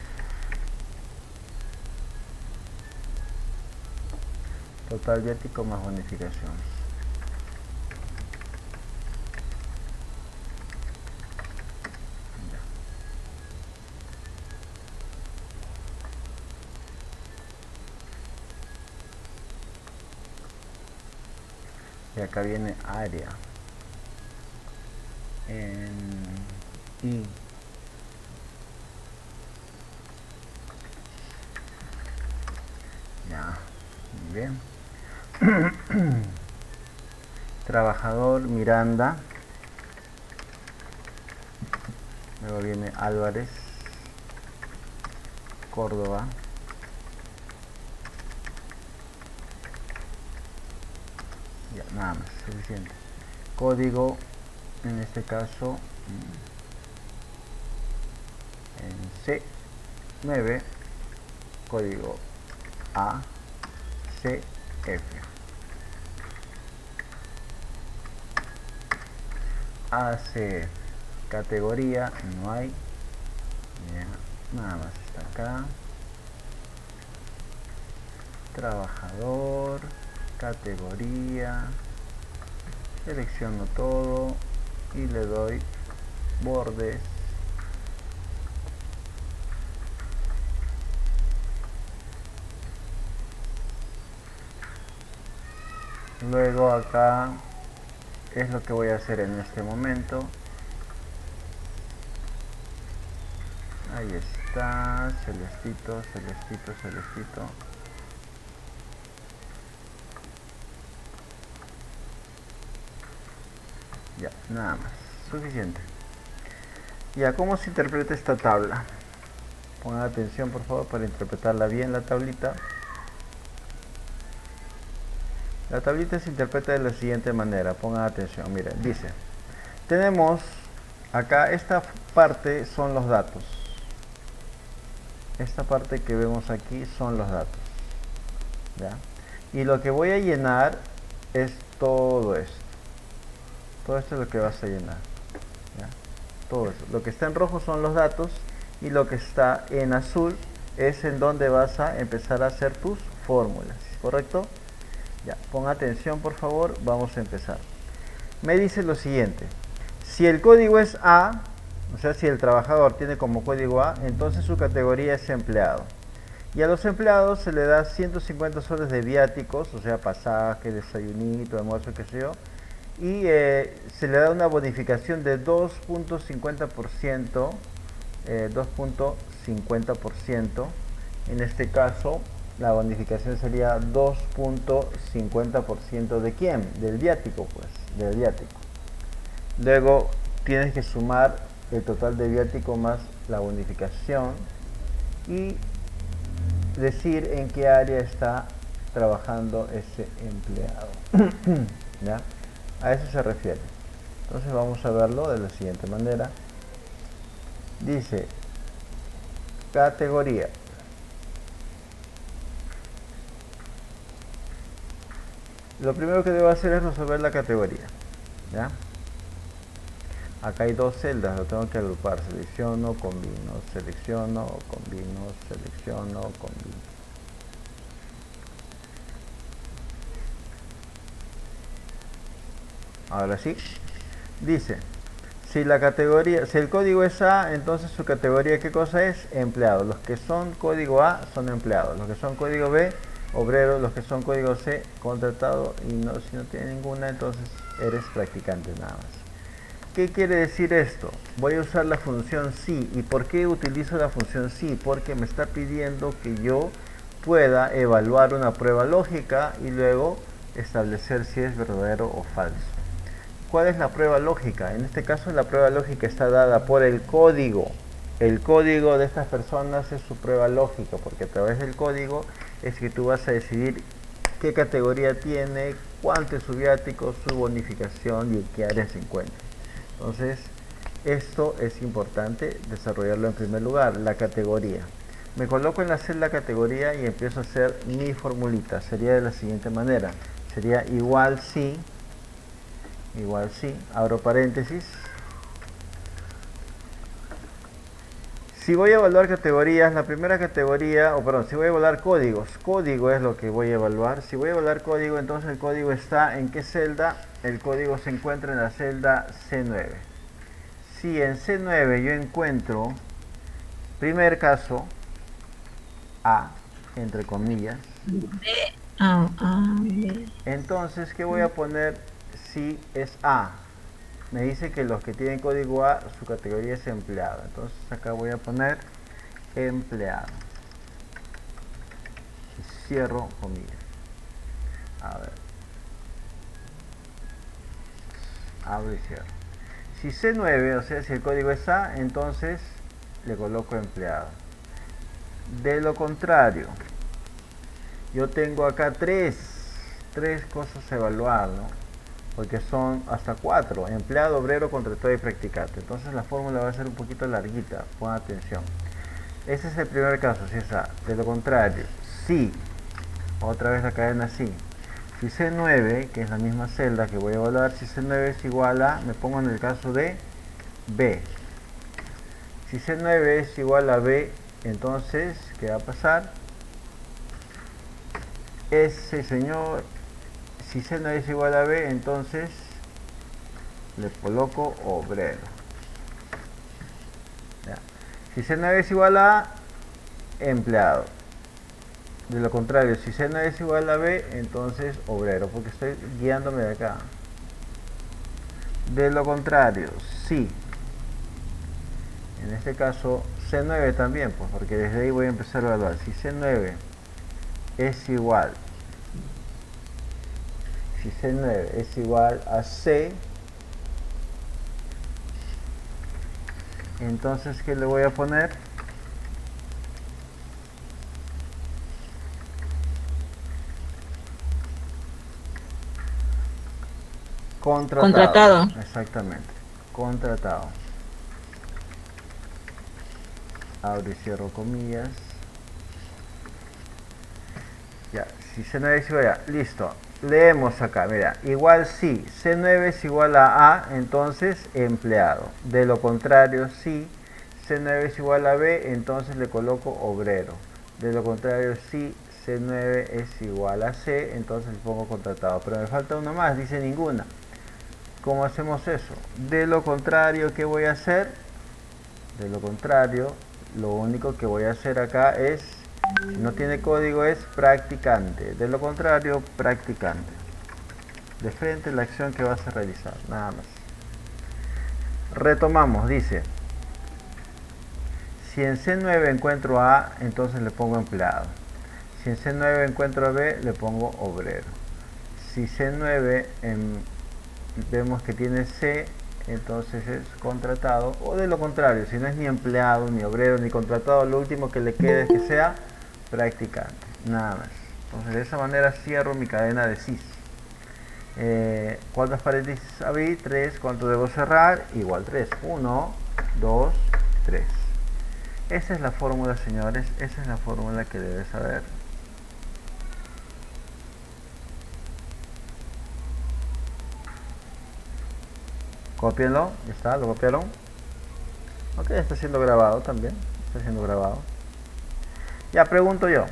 total viático más bonificación. Y acá viene área. En I. Ya, muy bien. Trabajador Miranda. Luego viene Álvarez, Córdoba. Ya, nada más, suficiente. Código, en este caso, en C9, código ACF. ACF. Categoría, no hay. Ya, nada más está acá. Trabajador, categoría, selecciono todo y le doy bordes. Luego acá es lo que voy a hacer en este momento. Ahí está, celestito, celestito, celestito. Ya, nada más, suficiente. Ya, ¿cómo se interpreta esta tabla? Pongan atención por favor para interpretarla bien la tablita. La tablita se interpreta de la siguiente manera, pongan atención, miren, dice, tenemos acá, esta parte son los datos. Esta parte que vemos aquí son los datos. ¿Ya? Y lo que voy a llenar es todo esto. Todo esto es lo que vas a llenar. ¿Ya? Todo eso. Lo que está en rojo son los datos y lo que está en azul es en donde vas a empezar a hacer tus fórmulas. ¿Correcto? Ya, pon atención por favor, vamos a empezar. Me dice lo siguiente. Si el código es A, o sea, si el trabajador tiene como código A, entonces su categoría es empleado. Y a los empleados se le da 150 soles de viáticos, o sea, pasaje, desayunito, almuerzo, qué sé yo, y se le da una bonificación de 2.50%, 2.50%. En este caso, la bonificación sería 2.50% de quién? Del viático, pues, del viático. Luego tienes que sumar el total de viático más la bonificación y decir en qué área está trabajando ese empleado. ¿Ya? A eso se refiere. Entonces vamos a verlo de la siguiente manera. Dice categoría. Lo primero que debo hacer es resolver la categoría. ¿Ya? Acá hay dos celdas, lo tengo que agrupar. Selecciono, combino, selecciono, combino, selecciono, combino. Ahora sí. Dice, si la categoría, si el código es A, entonces su categoría, ¿qué cosa es? Empleado. Los que son código A son empleados. Los que son código B, obrero. Los que son código C, contratado. Y no, si no tiene ninguna, entonces eres practicante nada más. ¿Qué quiere decir esto? Voy a usar la función si. ¿Y por qué utilizo la función si? Porque me está pidiendo que yo pueda evaluar una prueba lógica y luego establecer si es verdadero o falso. ¿Cuál es la prueba lógica? En este caso la prueba lógica está dada por el código. El código de estas personas es su prueba lógica, porque a través del código es que tú vas a decidir qué categoría tiene, cuánto es su viático, su bonificación y en qué área se encuentra. Entonces, esto es importante desarrollarlo en primer lugar, la categoría. Me coloco en la celda categoría y empiezo a hacer mi formulita. Sería de la siguiente manera. Sería igual si, abro paréntesis. Si voy a evaluar categorías, la primera categoría, si voy a evaluar códigos, código es lo que voy a evaluar. Si voy a evaluar código, entonces el código está ¿en qué celda? El código se encuentra en la celda C9. Si en C9 yo encuentro, primer caso, A, entre comillas, entonces, ¿qué voy a poner si es A? Me dice que los que tienen código A, su categoría es empleado. Entonces acá voy a poner empleado. Y cierro comillas. A ver. Abro y cierro. Si C9, o sea, si el código es A, entonces le coloco empleado. De lo contrario, yo tengo acá tres cosas a evaluar, ¿no? Porque son hasta 4, empleado, obrero, contratado y practicante. Entonces la fórmula va a ser un poquito larguita, pon atención. Ese es el primer caso, si es A. De lo contrario, si, otra vez la cadena si C9, que es la misma celda que voy a evaluar, si C9 es igual a, me pongo en el caso de B. Si C9 es igual a B, entonces, ¿qué va a pasar? Ese señor, si C9 es igual a B, entonces le coloco obrero. Ya. Si C9 es igual a empleado. De lo contrario, si C9 es igual a B, entonces obrero, porque estoy guiándome de acá. De lo contrario, si, en este caso C9 también, pues porque desde ahí voy a empezar a evaluar. Si C9 es igual, si C9 es igual a C, entonces ¿qué le voy a poner? Contratado. Exactamente, contratado. Abro y cierro comillas. Ya, si C9 es igual a, listo. Leemos acá, mira, igual si C9 es igual a A, entonces empleado. De lo contrario, si C9 es igual a B, entonces le coloco obrero. De lo contrario, si C9 es igual a C, entonces le pongo contratado. Pero me falta uno más, dice ninguna. ¿Cómo hacemos eso? De lo contrario, ¿qué voy a hacer? De lo contrario, lo único que voy a hacer acá es, si no tiene código, es practicante. De lo contrario, practicante. de frente la acción que vas a realizar, nada más. Retomamos, dice, si en C9 encuentro a A, entonces le pongo empleado. Si en C9 encuentro a B, le pongo obrero. Si C9 vemos que tiene C, entonces es contratado, o de lo contrario, si no es ni empleado, ni obrero, ni contratado, lo último que le queda es que sea practicante, nada más. Entonces de esa manera cierro mi cadena de sys. ¿Cuántas paréntesis abrí? 3. ¿Cuánto debo cerrar? Igual 3. 1, 2, 3. Esa es la fórmula, señores, esa es la fórmula que debes saber. Cópienlo, ya está, lo copiaron. Ok, está siendo grabado también, está siendo grabado. Ya pregunto yo.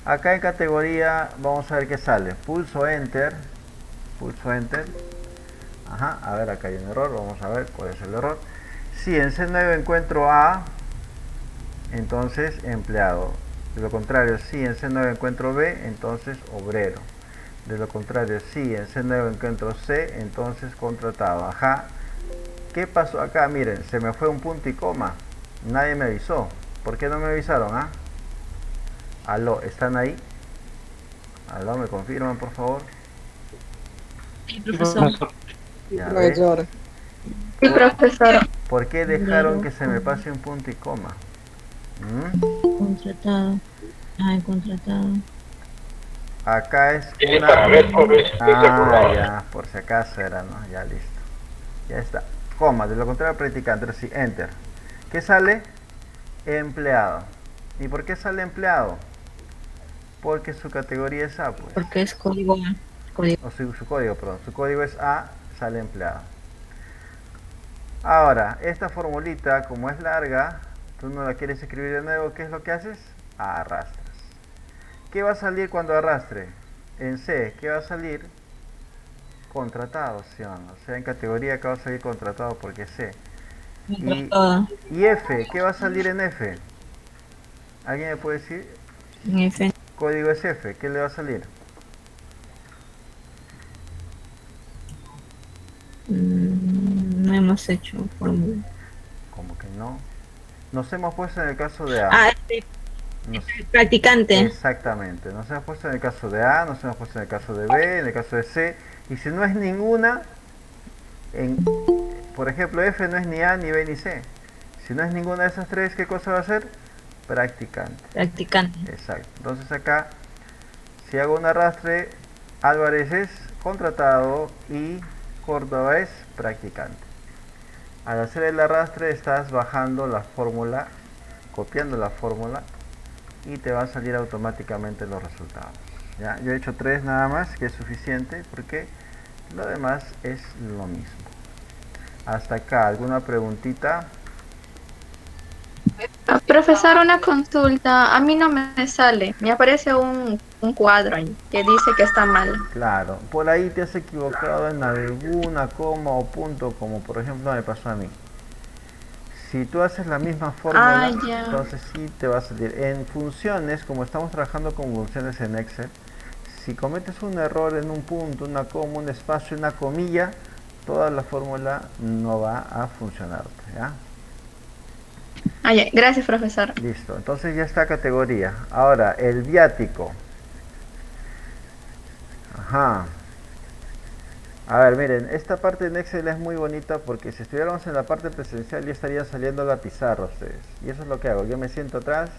Acá en categoría vamos a ver qué sale. Pulso Enter. Pulso Enter. Ajá, a ver, acá hay un error. Vamos a ver cuál es el error. Si en C9 encuentro A, entonces empleado. De lo contrario, si en C9 encuentro B, entonces obrero. De lo contrario, si en C9 encuentro C, entonces contratado. Ajá. ¿Qué pasó acá? Miren, se me fue un punto y coma. Nadie me avisó. ¿Por qué no me avisaron? ¿Ah? Aló, ¿están ahí? Aló, ¿me confirman, por favor? Sí, profesor. Ya ves. Sí, profesor. ¿Por qué dejaron que se me pase un punto y coma? Contratado. Ay, contratado. Acá es una... Para ver por ese celular. ya, por si acaso era, ¿no? Ya listo. Ya está. Coma, de lo contrario practicante. Ahora sí, enter. ¿Qué sale? Empleado. ¿Y por qué sale empleado? Porque su categoría es A, pues. Porque es código A. O su código, perdón. Su código es A, sale empleado. Ahora, esta formulita, como es larga, tú no la quieres escribir de nuevo, ¿qué es lo que haces? Arrastras. ¿Qué va a salir cuando arrastre? En C, ¿qué va a salir? Contratado, ¿sí o no? O sea, en categoría acá va a salir contratado porque es C. Y F, ¿qué va a salir en F? ¿Alguien me puede decir? En F. Código es F, ¿qué le va a salir? No hemos hecho fórmula. Como que no. Nos hemos puesto en el caso de A. Ah, practicante. Exactamente. Nos hemos puesto en el caso de A, nos hemos puesto en el caso de B, en el caso de C. Y si no es ninguna, por ejemplo, F no es ni A, ni B, ni C. Si no es ninguna de esas tres, ¿qué cosa va a ser? Practicante. Practicante. Exacto. Entonces acá, si hago un arrastre, Álvarez es contratado y Córdoba es practicante. Al hacer el arrastre estás bajando la fórmula, copiando la fórmula y te va a salir automáticamente los resultados. ¿Ya? Yo he hecho 3 nada más, que es suficiente porque lo demás es lo mismo. Hasta acá, ¿alguna preguntita? Profesor, una consulta. A mí no me sale. Me aparece un cuadro ahí que dice que está mal. Claro, por ahí te has equivocado en alguna coma o punto, como por ejemplo me pasó a mí. Si tú haces la misma fórmula, entonces sí te va a salir. En funciones, como estamos trabajando con funciones en Excel, si cometes un error en un punto, una coma, un espacio, una comilla, toda la fórmula no va a funcionar, ¿ya? Ya. Gracias, profesor. Listo, entonces ya está categoría. Ahora, el viático. Ajá. A ver, miren, esta parte en Excel es muy bonita porque si estuviéramos en la parte presencial ya estarían saliendo la pizarra ustedes. Y eso es lo que hago. Yo me siento atrás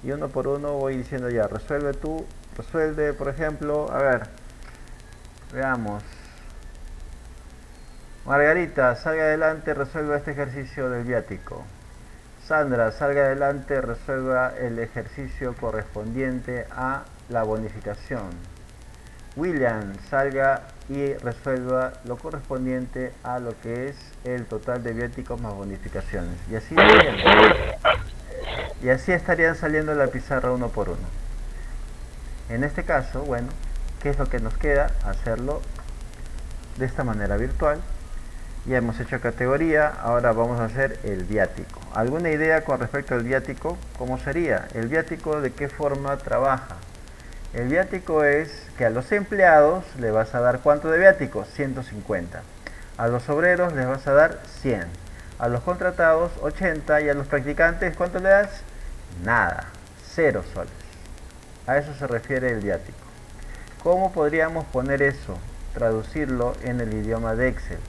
y uno por uno voy diciendo ya, resuelve tú, resuelve, por ejemplo, a ver, veamos. Margarita, salga adelante, resuelva este ejercicio del viático. Sandra, salga adelante, resuelva el ejercicio correspondiente a la bonificación. William, salga y resuelva lo correspondiente a lo que es el total de viáticos más bonificaciones. Y así estarían saliendo la pizarra uno por uno. En este caso, bueno, ¿qué es lo que nos queda? Hacerlo de esta manera virtual. Ya hemos hecho categoría, ahora vamos a hacer el viático. ¿Alguna idea con respecto al viático? ¿Cómo sería? ¿El viático de qué forma trabaja? El viático es que a los empleados le vas a dar ¿cuánto de viático? 150. A los obreros les vas a dar 100. A los contratados 80 y a los practicantes ¿cuánto le das? Nada, 0 soles. A eso se refiere el viático. ¿Cómo podríamos poner eso? Traducirlo en el idioma de Excel.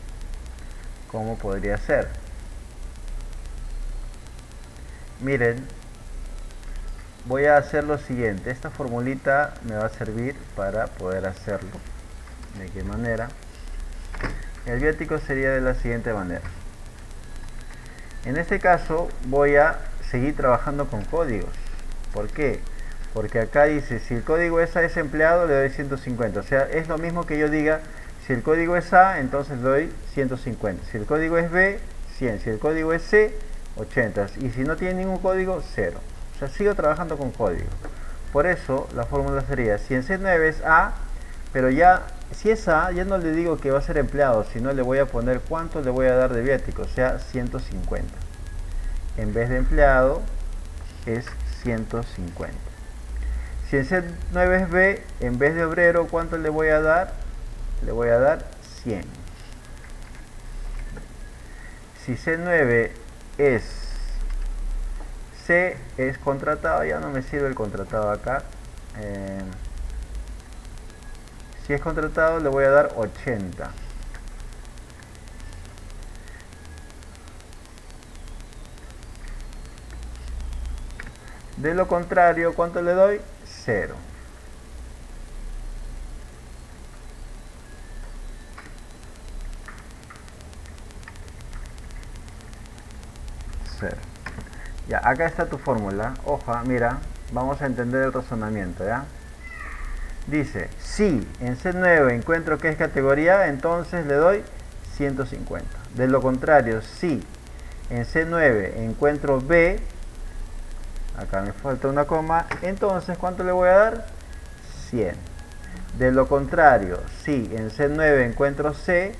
¿Cómo podría ser? Miren, voy a hacer lo siguiente. Esta formulita me va a servir para poder hacerlo. ¿De qué manera? El viático sería de la siguiente manera. En este caso voy a seguir trabajando con códigos. ¿Por qué? Porque acá dice, si el código es A es empleado, le doy 150. O sea, es lo mismo que yo diga, si el código es A, entonces le doy 150. Si el código es B, 100. Si el código es C, 80. Y si no tiene ningún código, 0. O sea, sigo trabajando con código. Por eso, la fórmula sería, si en C9 es A, pero ya, si es A, ya no le digo que va a ser empleado, sino le voy a poner cuánto le voy a dar de viático, o sea, 150. En vez de empleado, es 150. Si en C9 es B, en vez de obrero, ¿cuánto le voy a dar? Le voy a dar 100. Si C9 es C, es contratado, ya no me sirve el contratado acá. Si es contratado, le voy a dar 80. De lo contrario, ¿cuánto le doy? 0. Ya, acá está tu fórmula. Hoja, mira, vamos a entender el razonamiento, ¿ya? Dice, si en C9 encuentro que es categoría A, entonces le doy 150. De lo contrario, si en C9 encuentro B, acá me falta una coma, entonces ¿cuánto le voy a dar? 100. De lo contrario, si en C9 encuentro C,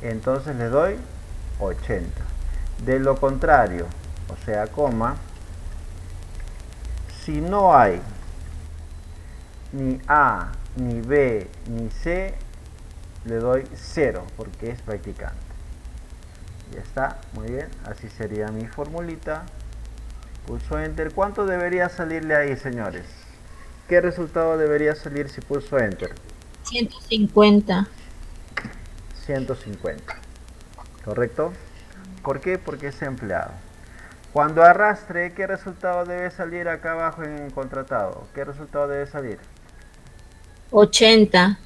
entonces le doy 80. De lo contrario, o sea, coma, si no hay ni A, ni B, ni C, le doy 0 porque es practicante. Ya está, muy bien, así sería mi formulita. Pulso Enter. ¿Cuánto debería salirle ahí, señores? ¿Qué resultado debería salir si pulso Enter? 150. 150. ¿Correcto? ¿Por qué? Porque es empleado. Cuando arrastre, ¿qué resultado debe salir acá abajo en contratado? ¿Qué resultado debe salir? 80.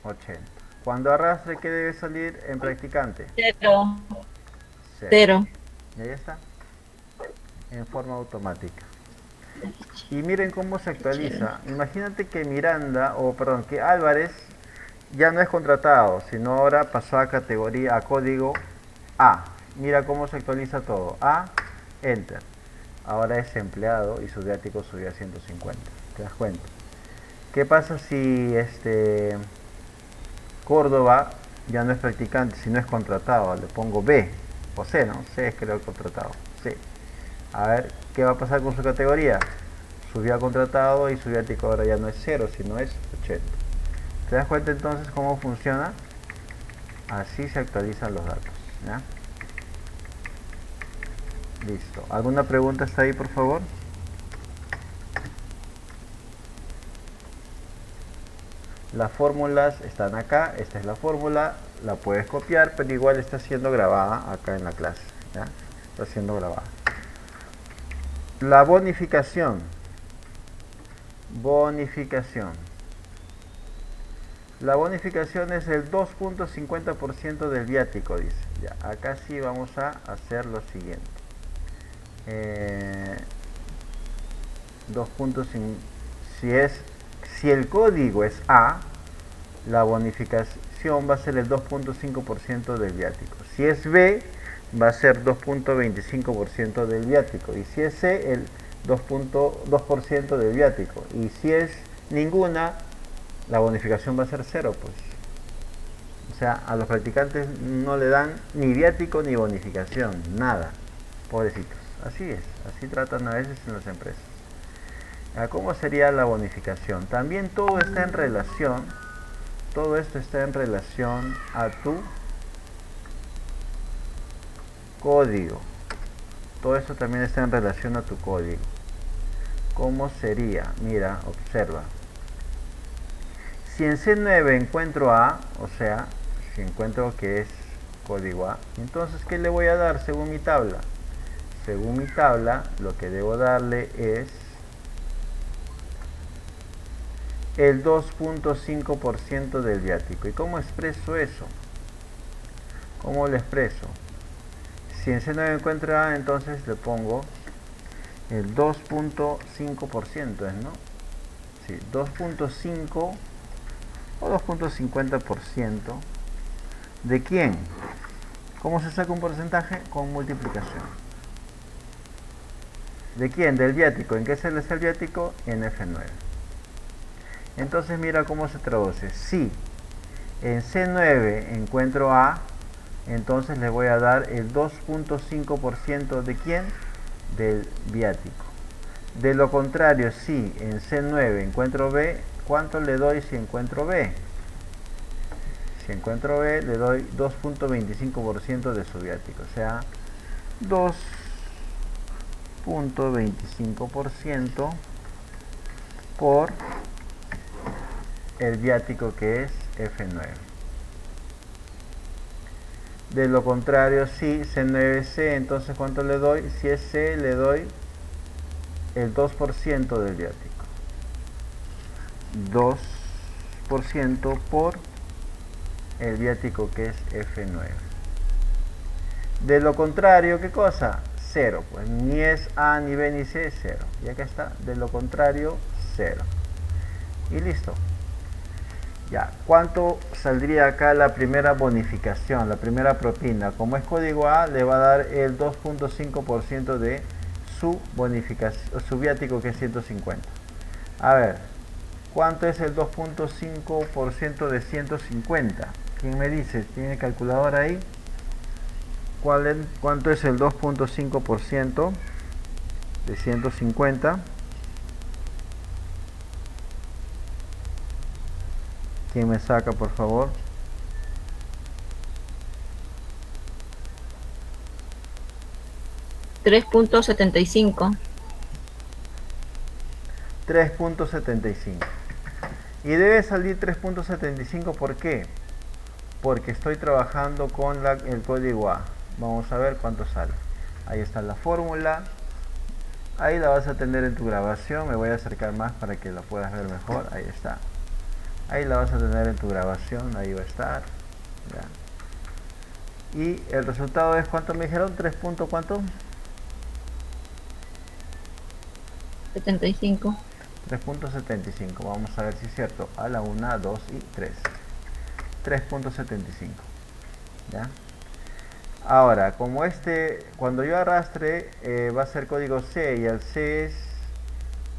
80. Cuando arrastre, ¿qué debe salir en practicante? 0. 0. 0. Y ahí está. En forma automática. Y miren cómo se actualiza. Imagínate que Miranda, o perdón, que Álvarez ya no es contratado, sino ahora pasó a categoría, a código A. Mira cómo se actualiza todo. A, Enter. Ahora es empleado y su viático subió a 150. ¿Te das cuenta? ¿Qué pasa si Córdoba ya no es practicante, sino es contratado? Le pongo B o C, ¿no? C es creo contratado. C. A ver, ¿qué va a pasar con su categoría? Subió a contratado y su viático ahora ya no es 0, sino es 80. ¿Te das cuenta entonces cómo funciona? Así se actualizan los datos, ¿ya? Listo. ¿Alguna pregunta hasta ahí, por favor? Las fórmulas están acá. Esta es la fórmula. La puedes copiar, pero igual está siendo grabada acá en la clase, ¿ya? Está siendo grabada. La bonificación. Bonificación. La bonificación es el 2.50% del viático, dice. Ya, acá sí vamos a hacer lo siguiente. 2.5, si el código es A, la bonificación va a ser el 2.5% del viático. Si es B, va a ser 2.25% del viático. Y si es C, el 2.2% del viático. Y si es ninguna, la bonificación va a ser 0, pues. O sea, a los practicantes no le dan ni viático ni bonificación, nada. Pobrecitos. Así es, así tratan a veces en las empresas. ¿Cómo sería la bonificación? También todo está en relación, todo esto está en relación a tu código. Todo esto también está en relación a tu código. ¿Cómo sería? Mira, observa. Si en C9 encuentro A, o sea, si encuentro que es código A, entonces ¿qué le voy a dar según mi tabla? Según mi tabla, lo que debo darle es el 2.5% del viático. ¿Y cómo expreso eso? ¿Cómo lo expreso? Si en C9 encuentro A, entonces le pongo el 2.5%, ¿no? Sí, 2.5 o 2.50%. ¿De quién? ¿Cómo se saca un porcentaje? Con multiplicación. ¿De quién? Del viático. ¿En qué se le está el viático? En F9. Entonces mira cómo se traduce. Si en C9 encuentro A, entonces le voy a dar el 2.5% de quién? Del viático. De lo contrario, si en C9 encuentro B, ¿cuánto le doy si encuentro B? Si encuentro B, le doy 2.25% de su viático, o sea, 2.25% por el viático que es F9. De lo contrario, si C9C, entonces ¿cuánto le doy? Si es C, le doy el 2% del viático. 2% por el viático que es F9. De lo contrario, ¿qué cosa? 0. Pues ni es A, ni B, ni C, 0. Y acá está, de lo contrario, 0. Y listo. Ya, ¿cuánto saldría acá la primera bonificación, la primera propina? Como es código A, le va a dar el 2.5% de su bonificación, su viático que es 150. A ver, ¿cuánto es el 2.5% de 150? ¿Quién me dice? ¿Tiene calculadora ahí? ¿Cuánto es el 2.5% de 150? ¿Quién me saca, por favor? $3.75. 3.75. Y debe salir 3.75, ¿por qué? Porque estoy trabajando con el código A. Vamos a ver cuánto sale. Ahí está la fórmula. Ahí la vas a tener en tu grabación. Me voy a acercar más para que la puedas ver mejor. Ahí está. Ahí la vas a tener en tu grabación. Ahí va a estar. ¿Ya? Y el resultado es, ¿cuánto me dijeron? 3. ¿Cuánto? 75. 3.75. Vamos a ver si es cierto. A la 1, 2 y 3. 3.75. ¿Ya? Ahora, como cuando yo arrastre, va a ser código C, y al C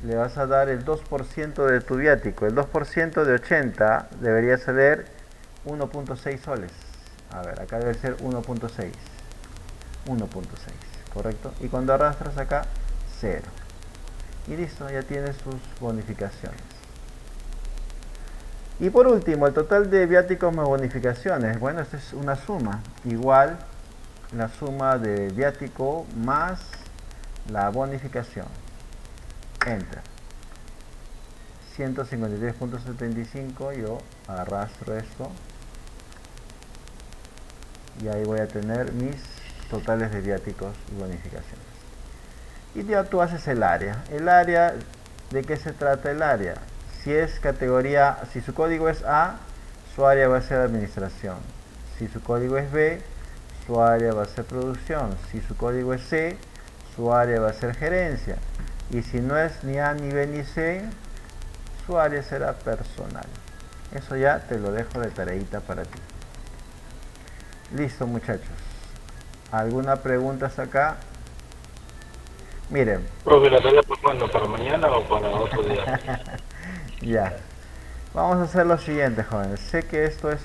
le vas a dar el 2% de tu viático. El 2% de 80 debería ser 1.6 soles. A ver, acá debe ser 1.6. 1.6, ¿correcto? Y cuando arrastras acá, 0. Y listo, ya tienes sus bonificaciones. Y por último, el total de viáticos más bonificaciones. Bueno, esta es una suma. Igual la suma de viático más la bonificación. Enter. 153.75. Yo arrastro esto. Y ahí voy a tener mis totales de viáticos y bonificaciones. Y ya tú haces el área. El área, ¿de qué se trata el área? Si es categoría, si su código es A, su área va a ser administración. Si su código es B, su área va a ser producción. Si su código es C, su área va a ser gerencia. Y si no es ni A, ni B, ni C, su área será personal. Eso ya te lo dejo de tareita para ti. Listo, muchachos. ¿Alguna pregunta hasta acá? Miren. Profe, ¿la tarea para cuándo? ¿Para mañana o para otro día? Ya. Vamos a hacer lo siguiente, jóvenes. Sé que esto es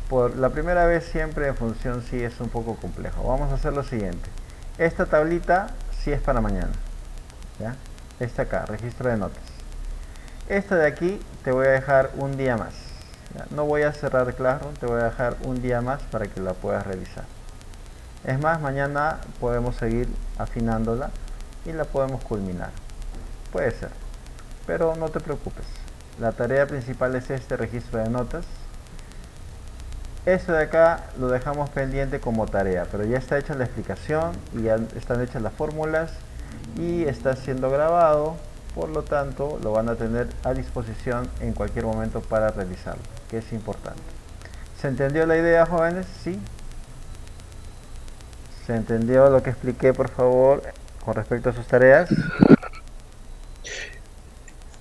por la primera vez siempre en función sí es un poco complejo. Vamos a hacer lo siguiente. Esta tablita sí es para mañana. ¿Ya? Esta acá, registro de notas. Esta de aquí te voy a dejar un día más. ¿Ya? No voy a cerrar Classroom, te voy a dejar un día más para que la puedas revisar. Es más, mañana podemos seguir afinándola y la podemos culminar. Puede ser, pero no te preocupes. La tarea principal es este registro de notas. Esto de acá lo dejamos pendiente como tarea, pero ya está hecha la explicación y ya están hechas las fórmulas y está siendo grabado, por lo tanto lo van a tener a disposición en cualquier momento para realizarlo, que es importante. ¿Se entendió la idea, jóvenes? ¿Sí? ¿Se entendió lo que expliqué, por favor, con respecto a sus tareas?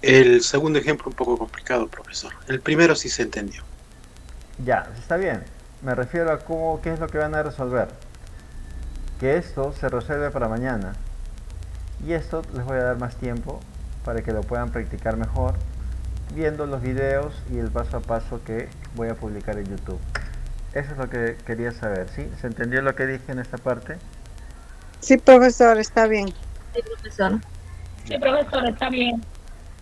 El segundo ejemplo un poco complicado, profesor. El primero sí se entendió. Ya, está bien. Me refiero a qué es lo que van a resolver. Que esto se resuelve para mañana. Y esto les voy a dar más tiempo para que lo puedan practicar mejor, viendo los videos y el paso a paso que voy a publicar en YouTube. Eso es lo que quería saber, ¿sí? ¿Se entendió lo que dije en esta parte? Sí, profesor, está bien. Sí, profesor. Sí, profesor, está bien.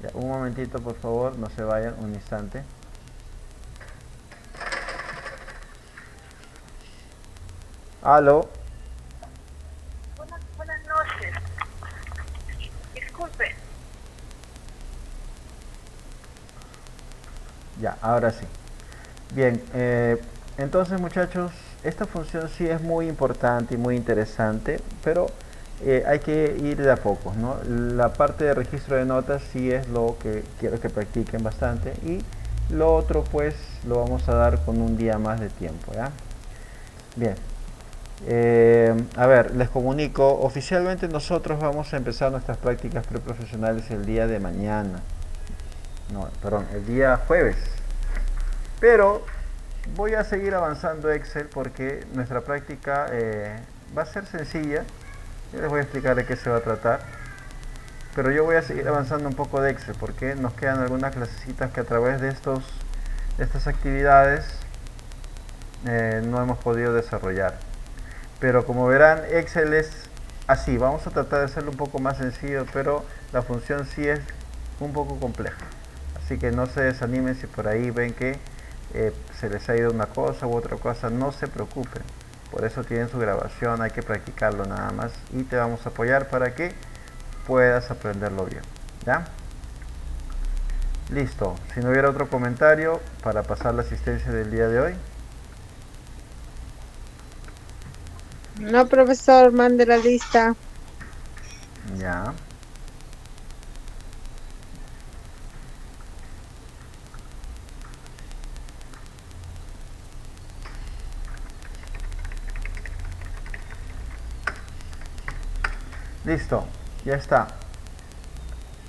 Ya, un momentito, por favor, no se vayan, un instante. Aló. Buenas noches. Disculpe. Ya, ahora sí. Bien, entonces muchachos, esta función sí es muy importante y muy interesante, pero hay que ir de a pocos, ¿no? La parte de registro de notas sí es lo que quiero que practiquen bastante y lo otro pues lo vamos a dar con un día más de tiempo, ¿ya? Bien. A ver, les comunico, oficialmente nosotros vamos a empezar nuestras prácticas preprofesionales el día de mañana. No, perdón, el día jueves. Pero voy a seguir avanzando Excel porque nuestra práctica va a ser sencilla. Yo les voy a explicar de qué se va a tratar. Pero yo voy a seguir avanzando un poco de Excel porque nos quedan algunas clasecitas que a través de estas actividades no hemos podido desarrollar. Pero como verán, Excel es así. Vamos a tratar de hacerlo un poco más sencillo, pero la función sí es un poco compleja. Así que no se desanimen si por ahí ven que se les ha ido una cosa u otra cosa, no se preocupen. Por eso tienen su grabación, hay que practicarlo nada más y te vamos a apoyar para que puedas aprenderlo bien. ¿Ya? Listo. Si no hubiera otro comentario para pasar la asistencia del día de hoy. No, profesor, mande la lista. Ya. Listo, ya está.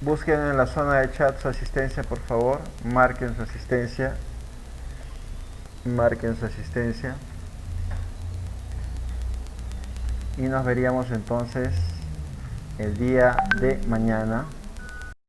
Busquen en la zona de chat su asistencia, por favor. Marquen su asistencia. Marquen su asistencia. Y nos veríamos entonces el día de mañana